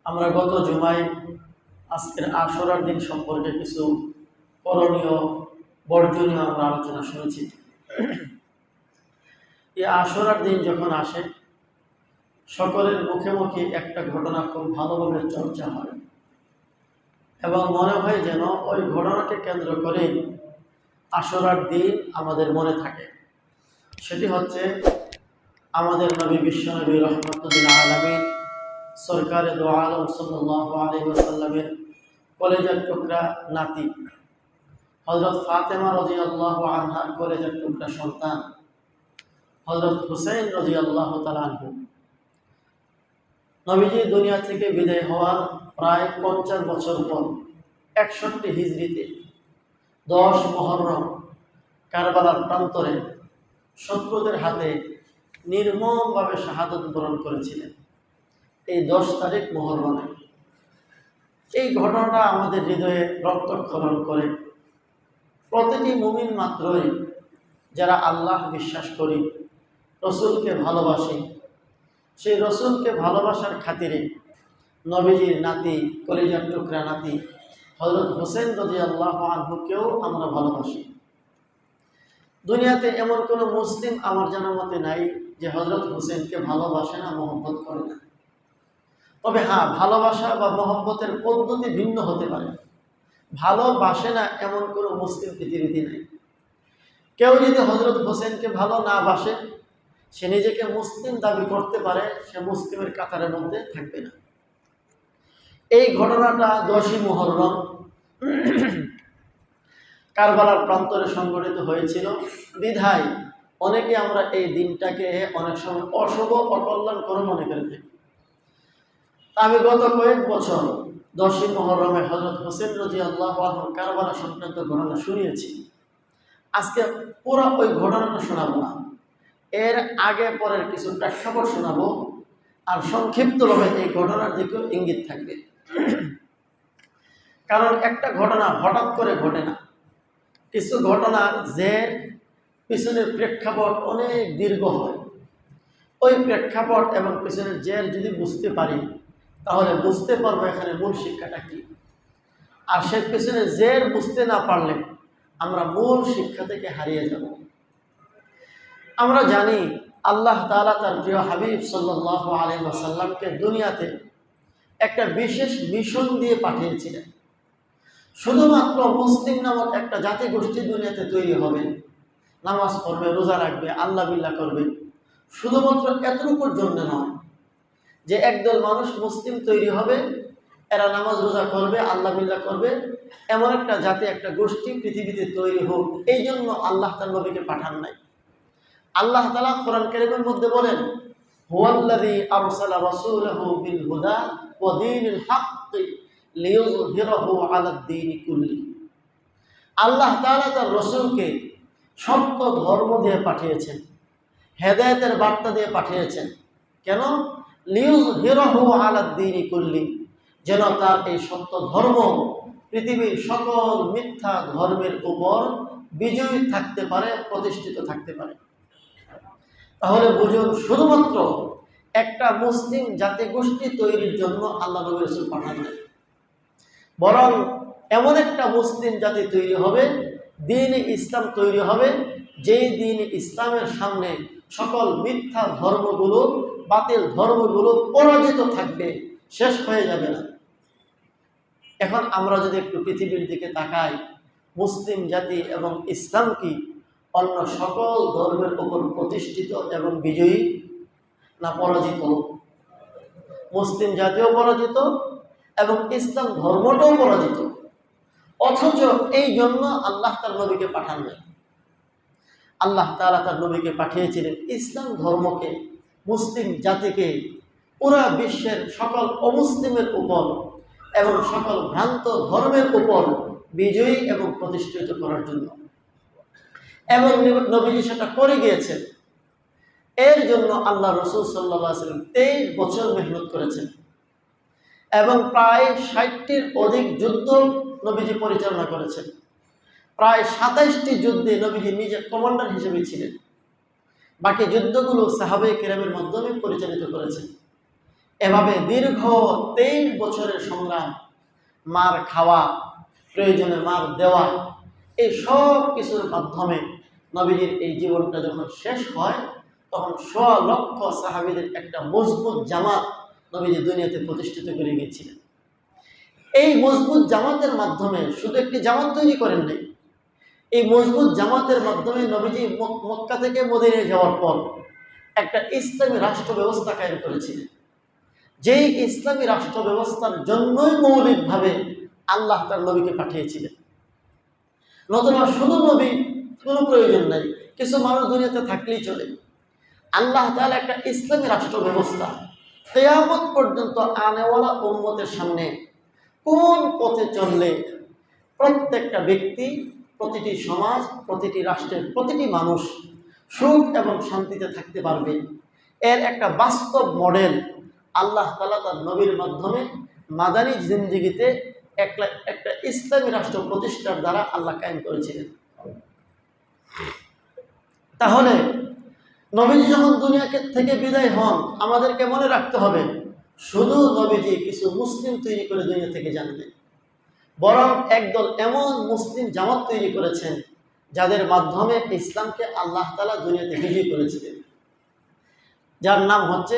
আমরা গত জুমায় আজকের আশুরার দিন সম্পর্কে কিছু করণীয় বর্জনীয় আমরা আলোচনা শুনেছি। এই আশুরার দিন যখন আসে, সকলের মুখে মুখে একটা ঘটনা খুব ভালোভাবে চর্চা হয় এবং মনে হয় যেন ওই ঘটনাকে কেন্দ্র করে আশুরার দিন আমাদের মনে থাকে। সেটি হচ্ছে আমাদের নবী বিশ্বনবী রহমতুল্লাহ আলামিন সরকারে দো আলম সাল্লাল্লাহু আলাইহি ওয়াসাল্লামের কলেজার টুকরা নাতি হযরত ফাতেমা রাদিয়াল্লাহু আনহার কলেজার টুকরা সন্তান হযরত হুসাইন রাদিয়াল্লাহু তাআলা আনহু। নবীজি দুনিয়া থেকে বিদায় হওয়ার প্রায় 50 বছর পর 61 হিজরিতে 10 মুহররম কারবালার প্রান্তরে শত্রুদের হাতে নির্মমভাবে শাহাদত বরণ করেছিলেন। এই 10 তারিখ মুহররমে এই ঘটনাটা আমাদের হৃদয়ে রক্তক্ষরণ করে। প্রতিটি মুমিন মাত্রই যারা আল্লাহ বিশ্বাস করি, রসুলকে ভালোবাসি, সেই রসুলকে ভালোবাসার খাতিরে নবীজির নাতি কলিজার টুকরা নাতি হযরত হুসাইন রাদিয়াল্লাহু আনহুকেও আমরা ভালোবাসি। দুনিয়াতে এমন কোনো মুসলিম আমার জানার মতে নাই যে হযরত হুসাইনকে ভালোবাসে না, মহব্বত করে না। তবে হ্যাঁ, ভালোবাসা বা মহব্বতের পদ্ধতি ভিন্ন হতে পারে। ভালোবাসে না এমন কোনো মুসলিম পৃথিবীতে নাই। কেউ যদি হযরত হোসেনকে ভালো না বাসে, সে নিজেকে মুসলিম দাবি করতে পারে, সে মুসলিমের কাতারের মধ্যে থাকবে না। এই ঘটনাটা 10ই মুহররম কারবালার প্রান্তরে সংঘটিত হয়েছিল বিধায় অনেকে আমরা এই দিনটাকে অনেক সময় অশুভ অকল্যাণকর মনে করে থাকি। আমি গত কয়েক বছর 10ই মুহররমে হযরত হোসেন রাদিয়াল্লাহু আনহু কারবালা সংক্রান্ত ঘটনা শুনিয়েছি। আজকে পুরো ওই ঘটনাটা শোনাবো না, এর আগে পরের কিছু প্রেক্ষাপট শোনাবো, আর সংক্ষিপ্তভাবে এই ঘটনার দিকেও ইঙ্গিত থাকবে। কারণ একটা ঘটনা হঠাৎ করে ঘটে না, কিছু ঘটনার যে পিছনের প্রেক্ষাপট অনেক দীর্ঘ হয়। ওই প্রেক্ষাপট এবং পিছনের জের যদি বুঝতে পারি, তাহলে বুঝতে পারবো এখানে মূল শিক্ষাটা কি। আর সে পিছনে জের বুঝতে না পারলে আমরা মূল শিক্ষা থেকে হারিয়ে যাব। আমরা জানি আল্লাহ তাআলা তার প্রিয় হাবিব সাল্লাল্লাহু আলাইহি ওয়াসাল্লামকে দুনিয়াতে একটা বিশেষ মিশন দিয়ে পাঠিয়েছিলেন। শুধুমাত্র মুসলিম নামক একটা জাতি গোষ্ঠী দুনিয়াতে তৈরি হবে, নামাজ পড়বে, রোজা রাখবে, আল্লাহ বিল্লাহ করবে, শুধুমাত্র এতটুকুর জন্য নয় যে একদল মানুষ মুসলিম তৈরি হবে, এরা নামাজ রোজা করবে, আল্লাহ বিল্লাহ করবে, এমন একটা জাতি একটা গোষ্ঠী পৃথিবীতে তৈরি হোক, এই জন্য আল্লাহ তার নবীকে পাঠান নাই। আল্লাহ তাআলা কোরআন কারীমের মধ্যে বলেন, হুয়াল্লাযী আরসালা রাসূলাহু বিল হুদা ওয়া দীনিল হক লিইয়ুযহিরাহু আলাদ দীনি কুল্লি। আল্লাহ তাআলা তার রাসূলকে সত্য ধর্ম দিয়ে পাঠিয়েছেন, হেদায়েতের বার্তা দিয়ে পাঠিয়েছেন। কেন? লিইয়ুযহিরাহু আলাদ দীনি কুল্লি, যেন তার এই সত্য ধর্ম পৃথিবীর সকল মিথ্যা ধর্মের উপর বিজয়ী থাকতে পারে, প্রতিষ্ঠিত থাকতে পারে। তাহলে বুঝুন, শুধুমাত্র একটা মুসলিম জাতি গোষ্ঠী তৈরির জন্য আল্লাহ নবী রাসূল পাঠান নাই, বরং এমন একটা মুসলিম জাতি তৈরি হবে, দ্বীন ইসলাম তৈরি হবে, যেই দ্বীন ইসলামের সামনে সকল মিথ্যা ধর্মগুলো, বাতিল ধর্মগুলো পরাজিত থাকবে, শেষ হয়ে যাবে না। এখন আমরা যদি একটু পৃথিবীর দিকে তাকাই, মুসলিম জাতি এবং ইসলাম কি অন্য সকল ধর্মের উপর প্রতিষ্ঠিত এবং বিজয়ী, না পরাজিত? মুসলিম জাতিও পরাজিত এবং ইসলাম ধর্মটাও পরাজিত। অথচ এই জন্য আল্লাহ তার নবীকে পাঠান নাই। আল্লাহ তাআলা তার নবীকে পাঠিয়েছিলেন ইসলাম ধর্মকে, মুসলিম জাতিকে পুরা বিশ্বের সকল অমুসলিমের উপর এবং সকল ভ্রান্ত ধর্মের উপর বিজয়ী এবং প্রতিষ্ঠিত করার জন্য। এবং নবীজি সেটা করে গিয়েছেন। এর জন্য আল্লাহ রাসূল সাল্লাল্লাহু আলাইহি ওয়াসাল্লাম 23 বছর মেহনত করেছেন এবং প্রায় 60টির অধিক যুদ্ধ নবীজি পরিচালনা করেছেন। প্রায় 27টি যুদ্ধে নবীজি নিজে কমান্ডার হিসেবে ছিলেন। বাকি যুদ্ধগুলো সাহাবায়ে কেরামের মাধ্যমে পরিচালিত করেছেন। এভাবে দীর্ঘ 23 বছরের সংগ্রাম, মার খাওয়া, প্রয়োজনে মার দেওয়া, এই সব কিছুর মাধ্যমে নবীজির এই জীবনটা যখন শেষ হয়, তখন 100 লক্ষ সাহাবীদের একটা মজবুত জামাত নবীজি দুনিয়াতে প্রতিষ্ঠিত করে গিয়েছিলেন। এই মজবুত জামাতের মাধ্যমে শুধু একটি জামাত তৈরি করেন নাই, এই মজবুত জামাতের মাধ্যমে নবীজি মক্কা থেকে মদিনায় যাওয়ার পর একটা ইসলামী রাষ্ট্র ব্যবস্থা কায়েম করেছিলেন। যেই ইসলামী রাষ্ট্র ব্যবস্থার জন্যই মৌলিকভাবে আল্লাহ তার নবীকে পাঠিয়েছিলেন। নতুবা শুধু নবী কোনো প্রয়োজন নাই, কিছু মানুষ দুনিয়াতে থাকলেই চলে। আল্লাহ তাআলা একটা ইসলামী রাষ্ট্র ব্যবস্থা কিয়ামত পর্যন্ত আনেওয়ালা উম্মতের সামনে কোন পথে চললে প্রত্যেকটা ব্যক্তি, প্রতিটি সমাজ, প্রতিটি রাষ্ট্রের প্রতিটি মানুষ সুখ এবং শান্তিতে থাকতে পারবে, এর একটা বাস্তব মডেল আল্লাহ তাআলা তার নবীর মাধ্যমে মাদানী জিন্দেগিতে একটা ইসলামী রাষ্ট্র প্রতিষ্ঠার দ্বারা আল্লাহ কায়েম করেছিলেন। তাহলে নবীজি যখন দুনিয়া থেকে বিদায় হন, আমাদেরকে মনে রাখতে হবে শুধু নবীজি কিছু মুসলিম তৈরি করে দুনিয়া থেকে যাননি, বরং একদল এমন মুসলিম জামাত তৈরি করেছেন যাদের মাধ্যমে ইসলামকে আল্লাহ তাআলা দুনিয়াতে বিজয়ী করেছিলেন, যার নাম হচ্ছে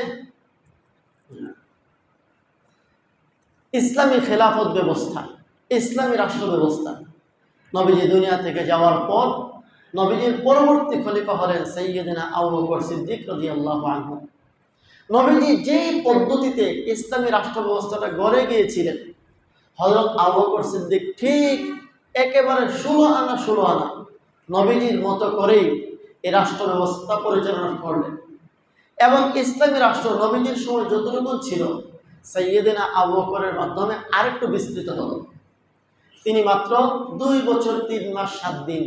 ইসলামী খেলাফত ব্যবস্থা, ইসলামী রাষ্ট্র ব্যবস্থা। নবীজি দুনিয়া থেকে যাওয়ার পর নবীজির পরবর্তী খলিফা হলেন সাইয়্যিদনা আবু বকর সিদ্দিক রাদিয়াল্লাহু আনহু। নবীজি যেই পদ্ধতিতে ইসলামী রাষ্ট্র ব্যবস্থাটা গড়ে গিয়েছিলেন, হযরত আবু বকর সিদ্দিক ঠিক একেবারে 16 আনা নবীজির মতো করেই এই রাষ্ট্র ব্যবস্থা পরিচালনা করলেন। এবং ইসলামী রাষ্ট্র নবীজির সময় যতটুকু ছিল, সাইয়্যিদনা আবু বকরের মাধ্যমে আরেকটু বিস্তৃত হল। তিনি মাত্র 2 বছর 3 মাস 7 দিন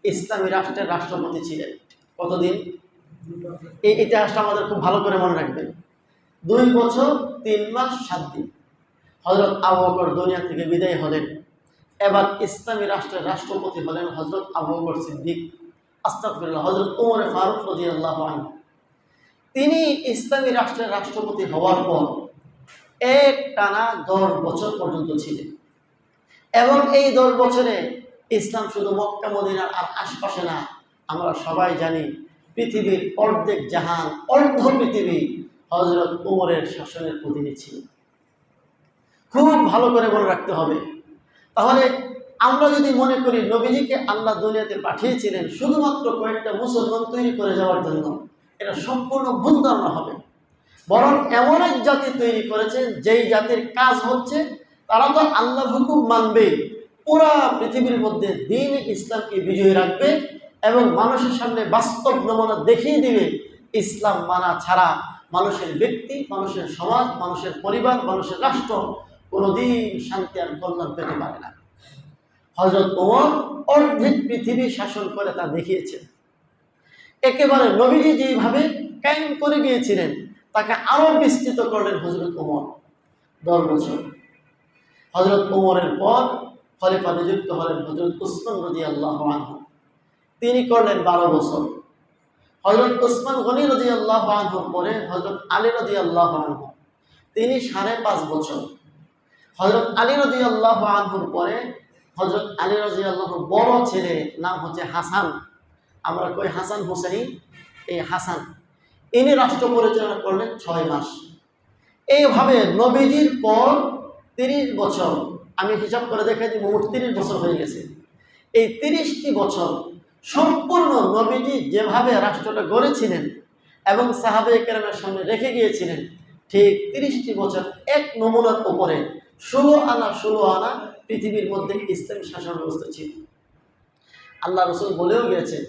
ইসলামী রাষ্ট্রের রাষ্ট্রপতি ছিলেন। কতদিন? এই ইতিহাসটা আমাদের খুব ভালো করে মনে রাখবেন। 2 বছর 3 মাস 7 দিন হযরত আবু বকর দুনিয়া থেকে বিদায় হলেন। এবার ইসলামী রাষ্ট্রের রাষ্ট্রপতি হলেন হযরত আবু বকর সিদ্দিক, আস্তাগফিরুল্লাহ, হযরত ওমর ফারুক রাদিয়াল্লাহু আনহু। তিনি ইসলামী রাষ্ট্রের রাষ্ট্রপতি হওয়ার পর টানা 10 বছর পর্যন্ত ছিলেন। এবং এই 10 বছরে ইসলাম শুধু মক্কা মদিনার আর আশপাশে না, আমরা সবাই জানি পৃথিবীর অর্ধেক জাহান, অর্ধ পৃথিবী হযরত ওমরের শাসনের অধীনে ছিল। খুব ভালো করে মনে রাখতে হবে। তাহলে আমরা যদি মনে করি নবীজিকে আল্লাহ দুনিয়াতে পাঠিয়েছিলেন শুধুমাত্র কয়েকটা মুসলমান তৈরি করে যাওয়ার জন্য, এটা সম্পূর্ণ ভুল ধারণা হবে। বরং এমন এক জাতি তৈরি করেছেন যেই জাতির কাজ হচ্ছে তারা তো আল্লাহর হুকুম মানবে, পুরা পৃথিবীর মধ্যে দ্বীন ইসলামকে বিজয়ী রাখবে এবং মানুষের সামনে বাস্তব নমুনা দেখিয়ে দিবে ইসলাম মানা ছাড়া মানুষের ব্যক্তি, মানুষের সমাজ, মানুষের পরিবার, মানুষের রাষ্ট্র কোনোদিন শান্তি আর কল্যাণ পেতে পারে না। হযরত ওমর অর্ধেক পৃথিবী শাসন করে তা দেখিয়েছেন। একেবারে নবীজি যেইভাবে কায়েম করে গিয়েছিলেন তাকে আরো বিস্তৃত করলেন হযরত ওমর 10 বছর। হযরত ওমরের পর খলিফা নিযুক্ত হলেন হযরত উসমান রাদিয়াল্লাহু আনহু, তিনি করলেন 12 বছর। হযরত উসমান গনি রাদিয়াল্লাহু আনহুর পরে হযরত আলী রাদিয়াল্লাহু আনহু, তিনি 5.5 বছর। হযরত আলী রাদিয়াল্লাহু আনহুর পরে হযরত আলী রাদিয়াল্লাহু বড় ছেলে নাম হচ্ছে হাসান, আমরা কই হাসান হুসাইন, এই হাসান, ইনি রাষ্ট্র পরিচালনা করলেন 6 মাস। এইভাবে নবীজির পর 30 বছর, আমি হিসাব করে দেখাই দিই, মোট 30 বছর হয়ে গেছে। এই 30টি বছর সম্পূর্ণ নবীজি যেভাবে রাষ্ট্রটা গড়েছিলেন এবং সাহাবায়ে কেরামের সামনে রেখে গিয়েছিলেন, ঠিক 30টি বছর এক নমুনার উপরে 16 আনা পৃথিবীর মধ্যে ইসলামী শাসন ব্যবস্থা ছিল। আল্লাহ রাসূল বলেও গিয়েছেন,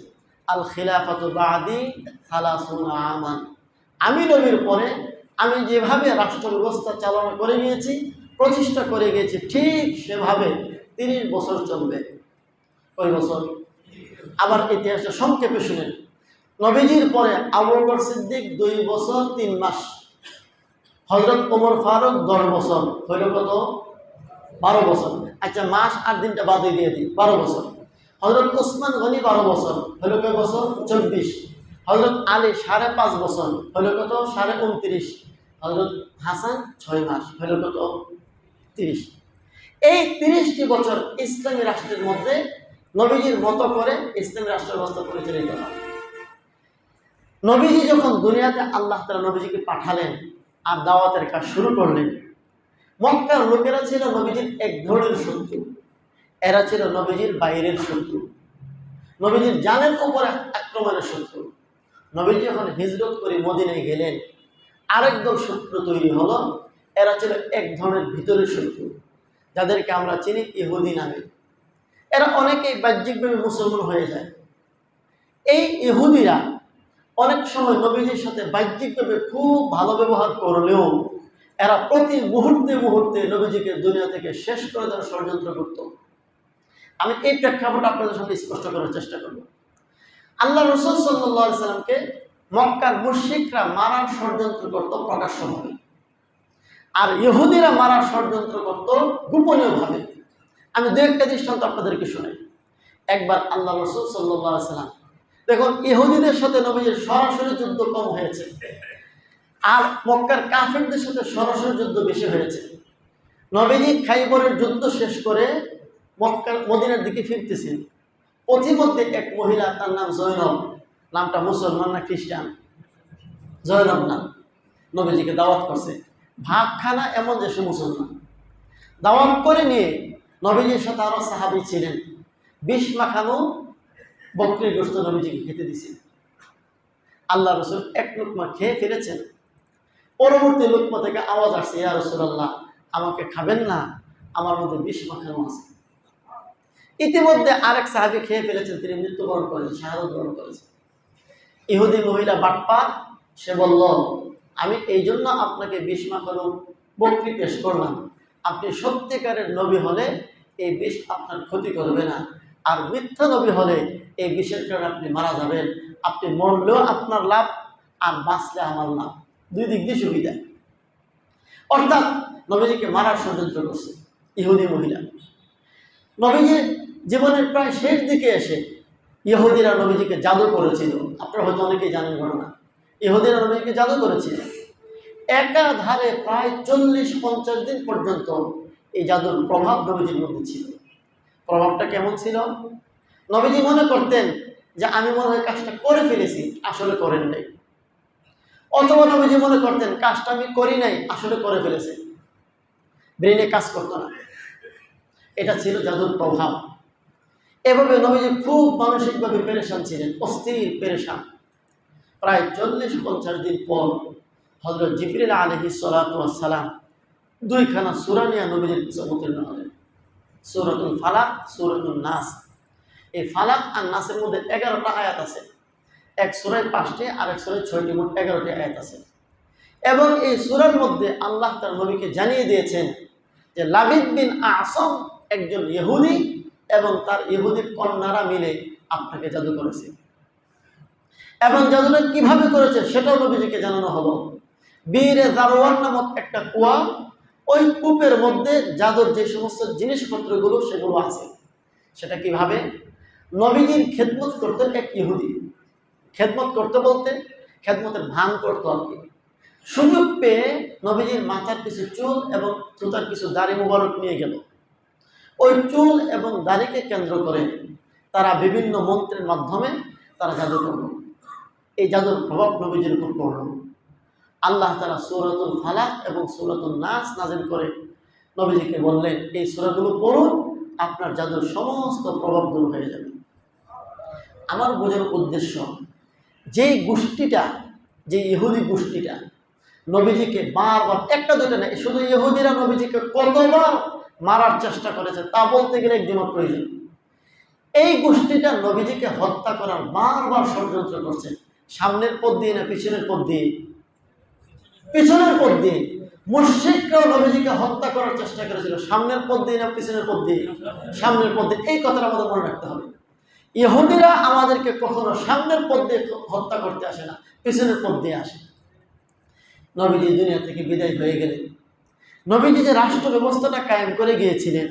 আল খিলাফাতু বাদি 30 আমান, আমি নবীর পরে আমি যেভাবে রাষ্ট্র ব্যবস্থা চালনা করে গিয়েছি, প্রতিষ্ঠা করে গিয়েছি, ঠিক সেভাবে 30 বছর চলবে। কয় বছর? আবার ইতিহাসটা সংক্ষেপে শুনেন। নবীজির পরে আবু বকর সিদ্দিক 2 বছর 3 মাস, হযরত ওমর ফারুক 10 বছর, হইল কত? 12 বছর। আচ্ছা, মাস আর দিনটা বাদ দিয়ে দিই, 12 বছর। হযরত উসমান গনি 12 বছর, হইল কয় বছর? 24। হযরত আলী 5.5 বছর, হইল কত? 29.5। হযরত হাসান 6 মাস, হলো কত? 30। এই 30টি বছর ইসলামী রাষ্ট্রের মধ্যে নবীজির মতো করে ইসলামী রাষ্ট্র ব্যবস্থা পরিচালিত হয়। নবীজি যখন দুনিয়াতে আল্লাহ তাআলা নবীজিকে পাঠালেন আর দাওয়াতের কাজ শুরু করলেন, মক্কার লোকেরা ছিল নবীজির এক ধরনের শত্রু। এরা ছিল নবীজির বাইরের শত্রু, নবীজির জানের উপর আক্রমণের শত্রু। নবীজি যখন হিজরত করে মদিনায় গেলেন, আরেক দল শত্রু তৈরি হলো। এরা ছিল এক ধরনের ভিতরের শত্রু, যাদেরকে আমরা চিনি ইহুদি নামে। এরা অনেকেই বাহ্যিকভাবে মুসলমান হয়ে যায়। এই ইহুদিরা অনেক সময় নবীজির সাথে বাহ্যিকভাবে খুব ভালো ব্যবহার করলেও এরা প্রতি মুহূর্তে মুহূর্তে নবীজিকে দুনিয়া থেকে শেষ করে দেওয়ার ষড়যন্ত্র করত। আমি এই প্রেক্ষাপট আপনাদের সামনে স্পষ্ট করার চেষ্টা করব। আল্লাহ রাসূল সাল্লাল্লাহু আলাইহি সাল্লামকে মক্কার মুশরিকরা মারার ষড়যন্ত্র করত প্রকাশ্যভাবে, আর ইহুদিরা মারার ষড়যন্ত্র করত গোপনীয়ভাবে। আমি দু একটা দৃষ্টান্ত আপনাদেরকে শোনাই। একবার আল্লাহ রাসূল সাল্লাল্লাহু আলাইহি সাল্লাম, দেখুন, ইহুদিদের সাথে নবীজির সরাসরি যুদ্ধ কম হয়েছে, আর মক্কার কাফেরদের সাথে সরাসরি যুদ্ধ বেশি হয়েছে। নবীজি খাইবরের যুদ্ধ শেষ করে মক্কার মদিনার দিকে ফিরতেছেন। পথিমধ্যে এক মহিলা, তার নাম জয়নব, নামটা মুসলমান না খ্রিস্টান? জয়নব নাম, নবীজিকে দাওয়াত করছে। ভাবখানা এমন যে সে মুসলমান। দাওয়াত করে নিয়ে নবীজির সাথে আরো সাহাবী ছিলেন, 20 মাখানো বকরির গোশত নবীজিকে খেতে দিয়েছেন। আল্লাহ রাসূল এক লুকমা খেয়ে ফিরেছেন। পরবর্তী লুকমা থেকে আওয়াজ আসছে, ইয়া রাসূলুল্লাহ, আমাকে খাবেন না? আমার মধ্যে 20 মাখানো আছে। ইতিমধ্যে আরেক সাহাবী খেয়ে ফেলেছেন, তিনি মৃত্যুবরণ করেছেন, শাহাদাত বরণ করেছেন। ইহুদি মহিলা বাটপার, সে বলল, আমি এই জন্য আপনাকে 20 মাখানো বকরি পেশ করলাম। আপনি সত্যিকারের নবী হলে এই বিষ আপনার ক্ষতি করবে না, আর মিথ্যা নবী হলে এই বিষের কারণে আপনি মারা যাবেন। আপনি মরলেও আপনার লাভ, আর বাঁচলে আমার লাভ, দুই দিক দিয়ে সুবিধা। অর্থাৎ নবীজিকে মারার ষড়যন্ত্র করছে ইহুদি মহিলা। নবীজি জীবনের প্রায় শেষ দিকে এসে ইহুদিরা নবীজিকে জাদু করেছিল। আপনারা হয়তো অনেকেই জানেন ঘটনা। ইহুদিরা নবীজিকে জাদু করেছিল। একাধারে প্রায় 40-50 দিন পর্যন্ত এই জাদুর প্রভাব নবীজির মধ্যে ছিল। প্রভাবটা কেমন ছিল? নবীজি মনে করতেন যে আমি মনে হয় কাজটা করে ফেলেছি, আসলে করেন নাই। অথবা নবীজি মনে করতেন কাজটা আমি করি নাই, আসলে করে ফেলেছে। ব্রেনে কাজ করতো না। এটা ছিল জাদুর প্রভাব। এভাবে নবীজি খুব মানসিকভাবে পেরেশান ছিলেন, অস্থির পেরেশান। প্রায় 40-50 দিন পর হযরত জিবরিল আলাইহিস সালাতু ওয়াস সালাম 2খানা সূরা নিয়ে নবীজির কাছে অবতীর্ণ হলেন। সূরাতুল ফালাক, সূরাতুন নাস। এই ফালাক আর নাসের মধ্যে 11টা আয়াত আছে। এক সূরায় 5টি, আর এক সূরায় 6টি, মোট 11টি আয়াত আছে। এবং এই সূরার মধ্যে আল্লাহ তার নবীকে জানিয়ে দিয়েছেন যে লাবিদ বিন আ'সাম একজন ইহুদি এবং তার ইহুদি কন্যারা মিলে আপনাকে জাদু করেছে। এবং জাদুটা কিভাবে করেছে সেটাও নবীজিকে জানানো হলো। বীরে জারওয়ান নামক একটা কুয়া, ওই কূপের মধ্যে জাদুর যে সমস্ত জিনিসপত্রগুলো সেগুলো আছে। সেটা কিভাবে? নবীজির খেদমত করতেন এক ইহুদি। খেদমত করতে বলতে খেদমতের ভান করতো আর কি। সুযোগ পেয়ে নবীজির মাথার কিছু চুল এবং জুতার কিছু দাড়ি মুবারক নিয়ে গেল। ওই চুল এবং দাড়িকে কেন্দ্র করে তারা বিভিন্ন মন্ত্রের মাধ্যমে তারা জাদু করল। এই জাদুর প্রভাব নবীজির উপর পড়ল। আল্লাহ তাআলা সূরাতুল ফালাক এবং সূরাতুন নাস নাযিল করে নবীজিকে বললেন, এই সূরাগুলো পড়ুন, আপনার জাদুর সমস্ত প্রভাব দূর হয়ে যাবে। আমার বোঝার উদ্দেশ্য, যেই গোষ্ঠীটা, যে ইহুদি গোষ্ঠীটা নবীজিকে বারবার, একটা দুটো না, শুধু ইহুদিরা নবীজিকে কতবার মারার চেষ্টা করেছে তা বলতে গেলে একজনের প্রয়োজন। এই গোষ্ঠীটা নবীজিকে হত্যা করার বারবার ষড়যন্ত্র করছে। সামনের পথ দিয়ে না পিছনের পথ দিয়ে? পিছনের পথ দিয়ে। মুশরিকরাও নবীজিকে হত্যা করার চেষ্টা করেছিল। সামনের পথ দিয়ে না পিছনের পথ দিয়ে? সামনের পথ দিয়ে। এই কথাটা আমাদের মনে রাখতে হবে। ইহুদিরা আমাদেরকে কখনো সামনের পথ দিয়ে হত্যা করতে আসে না, পিছনের পথ দিয়ে আসে। নবীজি দুনিয়া থেকে বিদায় হয়ে গেলেন। নবীজি যে রাষ্ট্র ব্যবস্থাটা কায়েম করে গিয়েছিলেন,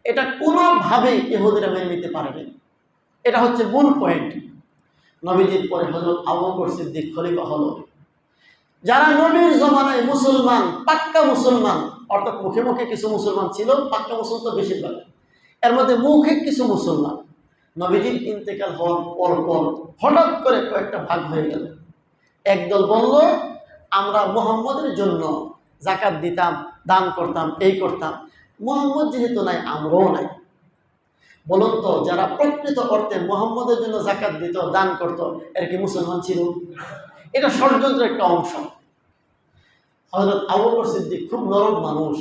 এটা কোনোভাবেই ইহুদিরা মেনে নিতে পারেনি। এটা হচ্ছে মূল পয়েন্ট। নবীজির পরে হযরত আবু বকর সিদ্দিক খলিফা হলো। যারা নবীর জমানায় মুসলমান, পাক্কা মুসলমান, অর্থাৎ মুখে মুখে কিছু মুসলমান ছিল, পাক্কা মুসলমান তো বেশিরভাগ, এর মধ্যে মুখে কিছু মুসলমান নবীজির ইন্তেকাল হওয়ার পর পর হঠাৎ করে কয়েকটা ভাগ হয়ে গেল। একদল বলল আমরা মুহাম্মদের জন্য যাকাত দিতাম, দান করতাম, এই করতাম, মুহাম্মদ যেহেতু নাই আমরাও নাই। বলুন তো, যারা প্রকৃত অর্থে মুহাম্মদের জন্য যাকাত দিত, দান করত, এর কি মুসলমান ছিল? এটা ষড়যন্ত্রের একটা অংশ। হযরত আবু বকর সিদ্দিক খুব নরম মানুষ।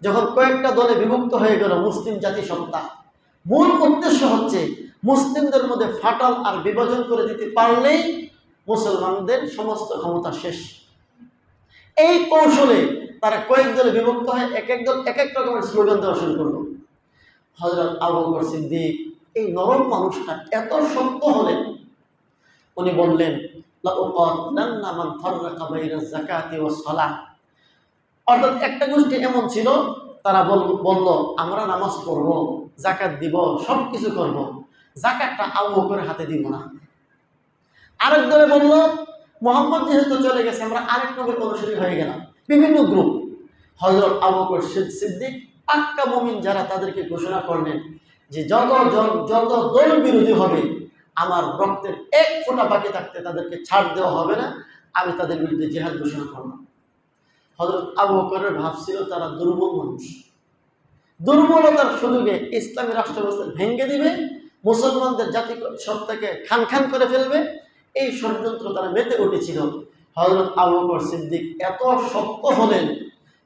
যখন কয়েকটা দলে বিভক্ত হয়ে গেল মুসলিম জাতিসত্তা, মূল উদ্দেশ্য হচ্ছে মুসলিমদের মধ্যে ফাটল আর বিভাজন করে দিতে পারলেই মুসলমানদের সমস্ত ক্ষমতা শেষ। এই কৌশলে তারা কয়েক দলে বিভক্ত হয়ে এক এক দল এক এক রকমের স্লোগান দেওয়া শুরু করল। হযরত আবু বকর সিদ্দিক এই নরম মানুষটা এত শক্ত হলেন, উনি বললেন অর্থাৎ একটা গোষ্ঠী এমন ছিল, তারা বলল আমরা নামাজ পড়ব, যাকাত দিব, সব কিছু করব, যাকাতটা আবু বকরের হাতে দিব না। আরেক দলে বলল মুহাম্মদ যেহেতু চলে গেছে, আমরা আরেক নবীর অনুসারী হয়ে গেলাম। বিভিন্ন গ্রুপ। হযরত আবু বকর সিদ্দিক পাক্কা মুমিন যারা, তাদেরকে ঘোষণা করলেন যে যত দল বিরোধী হবে, আমার রক্তের এক ফোঁটা বাকি থাকতে তাদেরকে ছাড় দেওয়া হবে না, আমি তাদের বিরুদ্ধে জিহাদ ঘোষণা করব। হযরত আবু বকরের ভাব ছিল তারা দুর্বল মানুষ, দুর্বলতার সুযোগে ইসলামী রাষ্ট্র ব্যবস্থা ভেঙে দিবে, মুসলমানদের জাতি সত্তাকে খান খান করে ফেলবে, এই ষড়যন্ত্র তারা মেতে উঠেছিল। হযরত আবু বকর সিদ্দিক এত শক্ত হলেন,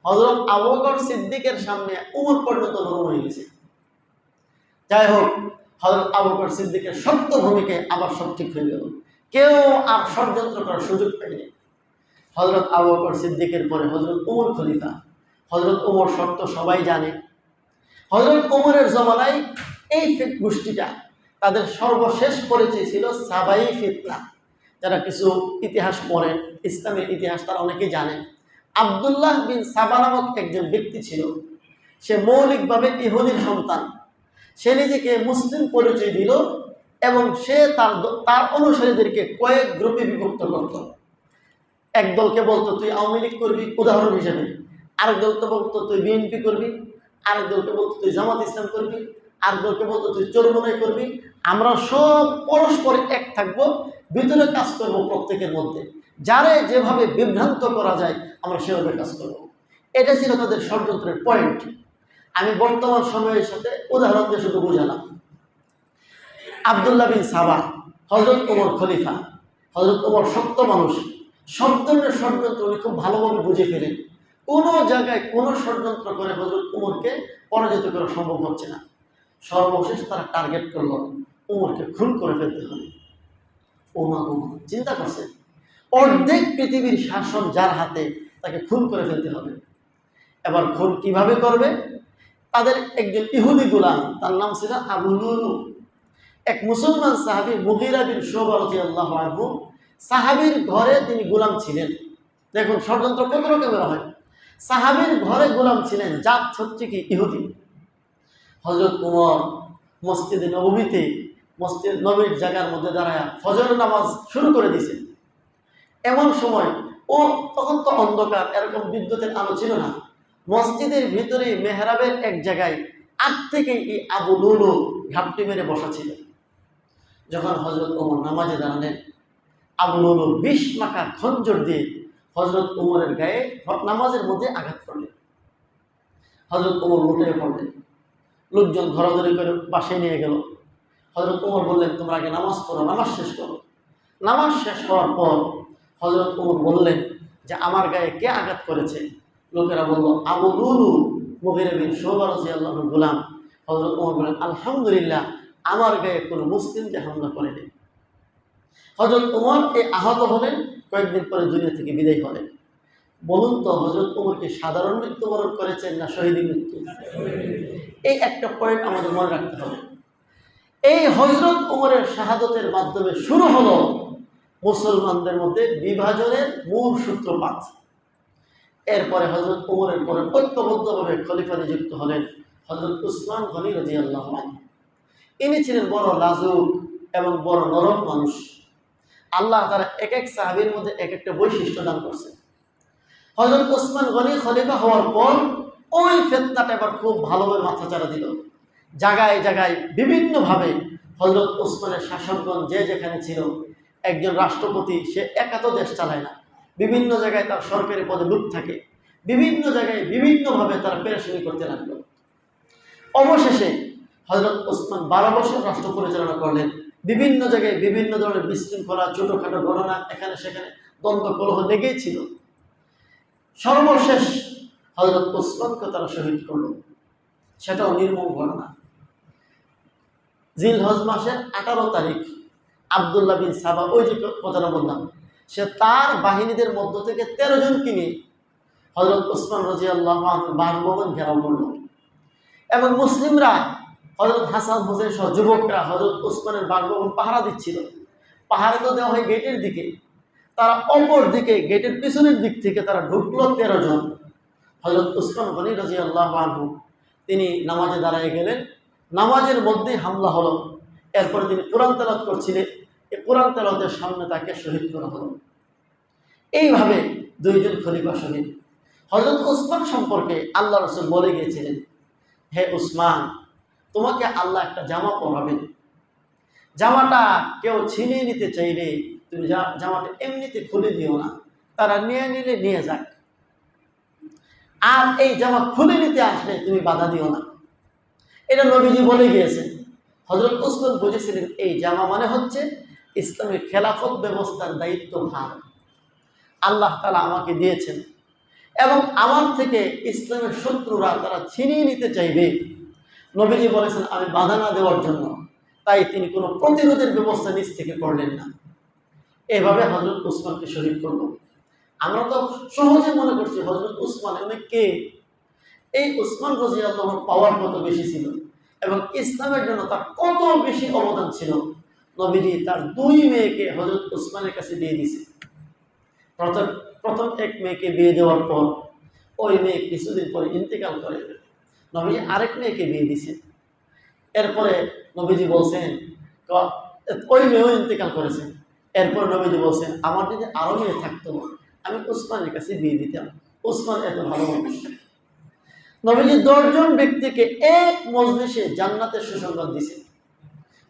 হযরত আবু বকর সিদ্দিকের সামনে উমর পর্যন্ত নরম হয়ে গেছে। যাই হোক, হযরত আবু বকর সিদ্দিকের শক্ত ভূমিকায় আবার সব ঠিক হয়ে গেল, কেউ আর ষড়যন্ত্র করার সুযোগ পায়নি। হযরত আবু বকর সিদ্দিকের পরে হযরত উমর খলিফা। হযরত উমর শর্ত সবাই জানে। হযরত উমরের জমানায় এই গোষ্ঠীটা, তাদের সর্বশেষ পরিচয় ছিল সাবাই ফিতনা। যারা কিছু ইতিহাস পড়েন, ইসলামের ইতিহাস, তারা অনেকেই জানেন। আব্দুল্লাহ বিন সাবা নামক একজন ব্যক্তি ছিল, সে মৌলিকভাবে ইহুদির সন্তান। সে নিজেকে মুসলিম পরিচয় দিল এবং সে তার অনুসারীদেরকে কয়েক গ্রুপে বিভক্ত করত। এক দলকে বলতো তুই আওয়ামী লীগ করবি উদাহরণ হিসেবে, আরেক দলকে বলতো তুই বিএনপি করবি, আরেক দলকে বলতো তুই জামাত ইসলাম করবি, আরেক দলকে বলতো তুই চরমনাই করবি। আমরা সব পরস্পর এক থাকবো, ভিতরে কাজ করবো প্রত্যেকের মধ্যে, যারে যেভাবে বিভ্রান্ত করা যায় আমরা সেভাবে কাজ করবো। এটা ছিল তাদের ষড়যন্ত্রের পয়েন্ট। আমি বর্তমান সময়ের সাথে উদাহরণ দিয়ে শুধু বোঝালাম। আব্দুল্লাহ বিন সাবা, হযরত ওমর খলিফা। হযরত ওমর শক্ত মানুষ, সব ধরনের ষড়যন্ত্র উনি খুব ভালোভাবে বুঝে ফেলেন। কোনো জায়গায় কোনো ষড়যন্ত্র করে হযরত ওমরকে পরাজিত করা সম্ভব হচ্ছে না। সর্বশেষ তারা টার্গেট করলো ওমরকে খুন করে ফেলতে হবে। ওমর চিন্তা করছে, অর্ধেক পৃথিবীর শাসন যার হাতে, তাকে খুন করে ফেলতে হবে। এবার খুন কিভাবে করবে? তাদের একজন ইহুদি গোলাম, তার নাম ছিল আবু লুলু। এক মুসলমান সাহাবী মুগীরা বিন শুবা রাদিয়াল্লাহু আনহু, সাহাবীর ঘরে তিনি গোলাম ছিলেন। দেখুন ষড়যন্ত্র কত রকমের হয়। সাহাবীর ঘরে গোলাম ছিলেন, জাত হচ্ছে কি ইহুদি। হযরত ওমর মসজিদে নববীতে, মসজিদ নবীর জায়গার মধ্যে দাঁড়ায় ফজর নামাজ শুরু করে দিয়েছেন। এমন সময় তখন তো অন্ধকার, এরকম বিদ্যুতের আলো ছিল না। মসজিদের ভিতরে মেহরাবের এক জায়গায় আগ থেকে এই আবু লুলু ঘাপটি মেরে বসা ছিল। যখন হযরত ওমর নামাজে দাঁড়ালেন, আবু লুলু ২০ মাথা খঞ্জর দিয়ে হযরত ওমরের গায়ে নামাজের মধ্যে আঘাত করলেন। হযরত ওমর লুটে পড়লেন। লোকজন ধরাধরি করে বাসায় নিয়ে গেল। হযরত ওমর বললেন তোমরা আগে নামাজ পড়ো, নামাজ শেষ করো। নামাজ শেষ হওয়ার পর হযরত ওমর বললেন যে আমার গায়ে কে আঘাত করেছে? লোকেরা বলল আবু লুলু মুগীরা বিন শুবা রাদিয়াল্লাহু আনহু গোলাম। হযরত ওমর বললেন আলহামদুলিল্লাহ, আমার গায়ে কোনো মুসলিম যে হামলা করেনি। হযরত ওমর আহত হলেন, কয়েকদিন পরে দুনিয়া থেকে বিদায় হলেন। বলুন তো হযরত ওমর কি সাধারণ মৃত্যুবরণ করেছেন না শহীদ মৃত্যু? এই একটা পয়েন্ট আমাদের মনে রাখতে হবে। এই হযরত ওমরের শাহাদতের মাধ্যমে শুরু হলো মুসলমানদের মধ্যে বিভাজনের মূল সূত্রপাত। এরপরে হযরত ওমরের পরে ঐক্যবদ্ধভাবে খলিফা নিযুক্ত হলেন হযরত উসমান গনি রাদিয়াল্লাহু আনহু। ইনি ছিলেন বড় লাজুক এবং বড় নরম মানুষ। আল্লাহ তারা এক এক সাহাবীর মধ্যে এক একটা বৈশিষ্ট্য দান করছে। হযরত ওসমান গনি খলিফা হওয়ার পর ওই ফিতনাটা এবার খুব ভালোভাবে মাথাচাড়া দিল। জায়গায় জায়গায় বিভিন্নভাবে হযরত ওসমানের শাসনগণ যে যেখানে ছিল, একজন রাষ্ট্রপতি সে একা তো দেশ চালায় না, বিভিন্ন জায়গায় তার সরকারি পদে লোক থাকে, বিভিন্ন জায়গায় বিভিন্নভাবে তারা পেরেশানি করতে লাগলো। অবশেষে হযরত ওসমান 12 বছর রাষ্ট্র পরিচালনা করলেন। বিভিন্ন জায়গায় বিভিন্ন ধরনের বিশৃঙ্খলা, ছোটখাটো ঘটনা, এখানে সেখানে দ্বন্দ্ব কলহ লেগেই ছিল। সর্বশেষ হযরত ওসমানকে তারা শহীদ করলো। সেটাও নির্মম ঘটনা। জিলহজ মাসের 18 তারিখ আব্দুল্লাহ বিন সাবা, ওই যে কথাটা বললাম, সে তার বাহিনীদের মধ্য থেকে 13 জনকে নিয়ে হযরত ওসমান রাদিয়াল্লাহু আনহু বাসভবন ঘেরাও করল। এবং মুসলিমরা হযরত হাসান হোসেন সহ যুবকরা হযরত ওসমানের বাসভবন পাহারা দিচ্ছিল। পাহারা তো দেওয়া হয় গেটের দিকে, তারা অপর দিকে গেটের পিছনের দিক থেকে তারা ঢুকলো 13 জন। হযরত ওসমান গনি রাদিয়াল্লাহু আনহু তিনি নামাজে দাঁড়ায় গেলেন, নামাজের মধ্যেই হামলা হলো। এরপরে তিনি কোরআন তেলাওয়াত করছিলেন, এই কোরআন তেলাওয়াতের সামনে তাকে শহীদ করা হলো। এইভাবে 2 জন খলিফা শহীদ। হযরত ওসমান সম্পর্কে আল্লাহ রাসূল বলে গিয়েছিলেন, হে ওসমান, তোমাকে আল্লাহ একটা জামা পরাবেন, জামাটা কেউ ছিনিয়ে নিতে চাইলে তুমি জামাটা এমনিতে খুলে দিও না, তারা নিয়ে নিলে নিয়ে যাক, আর এই জামা খুলে নিতে আসলে তুমি বাধা দিও না। এটা নবীজি বলে গিয়েছেন। হযরত ওসমান বুঝেছিলেন এই জামা মানে হচ্ছে ইসলামের খেলাফত ব্যবস্থার দায়িত্ব ভার আল্লাহ তাআলা আমাকে দিয়েছেন, এবং আমার থেকে ইসলামের শত্রুরা তারা ছিনিয়ে নিতে চাইবে। নবীজি বলেছেন আমি বাধা না দেওয়ার জন্য, তাই তিনি কোনো প্রতিরোধের ব্যবস্থা নিজ থেকে করলেন না। এভাবে হযরত ওসমানকে শহীদ করল। আমরা তো সহজে মনে করছি হযরত ওসমান উনি কে? এই ওসমান রাদিয়াল্লাহু আনহু পাওয়ার কত বেশি ছিল এবং ইসলামের জন্য তার কত বেশি অবদান ছিল। নবীজি তার 2 মেয়েকে হযরত ওসমানের কাছে দিয়ে দিয়েছে। প্রথম এক মেয়েকে বিয়ে দেওয়ার পর ওই মেয়ে কিছুদিন পরে ইন্তেকাল করে, নবীজি আরেক মেয়েকে বিয়ে দিয়েছে। এরপরে নবীজি বলছেন, ওই মেয়েও ইন্তেকাল করেছে। এরপর নবীজি বলছেন আমার যদি আরো মেয়ে থাকতো আমি ওসমানের কাছে বিয়ে দিতাম, ওসমান এত ভালো মানুষ। নবীজি 10 জন ব্যক্তিকে এক মজলিসে জান্নাতের সুসংবাদ দিয়েছেন।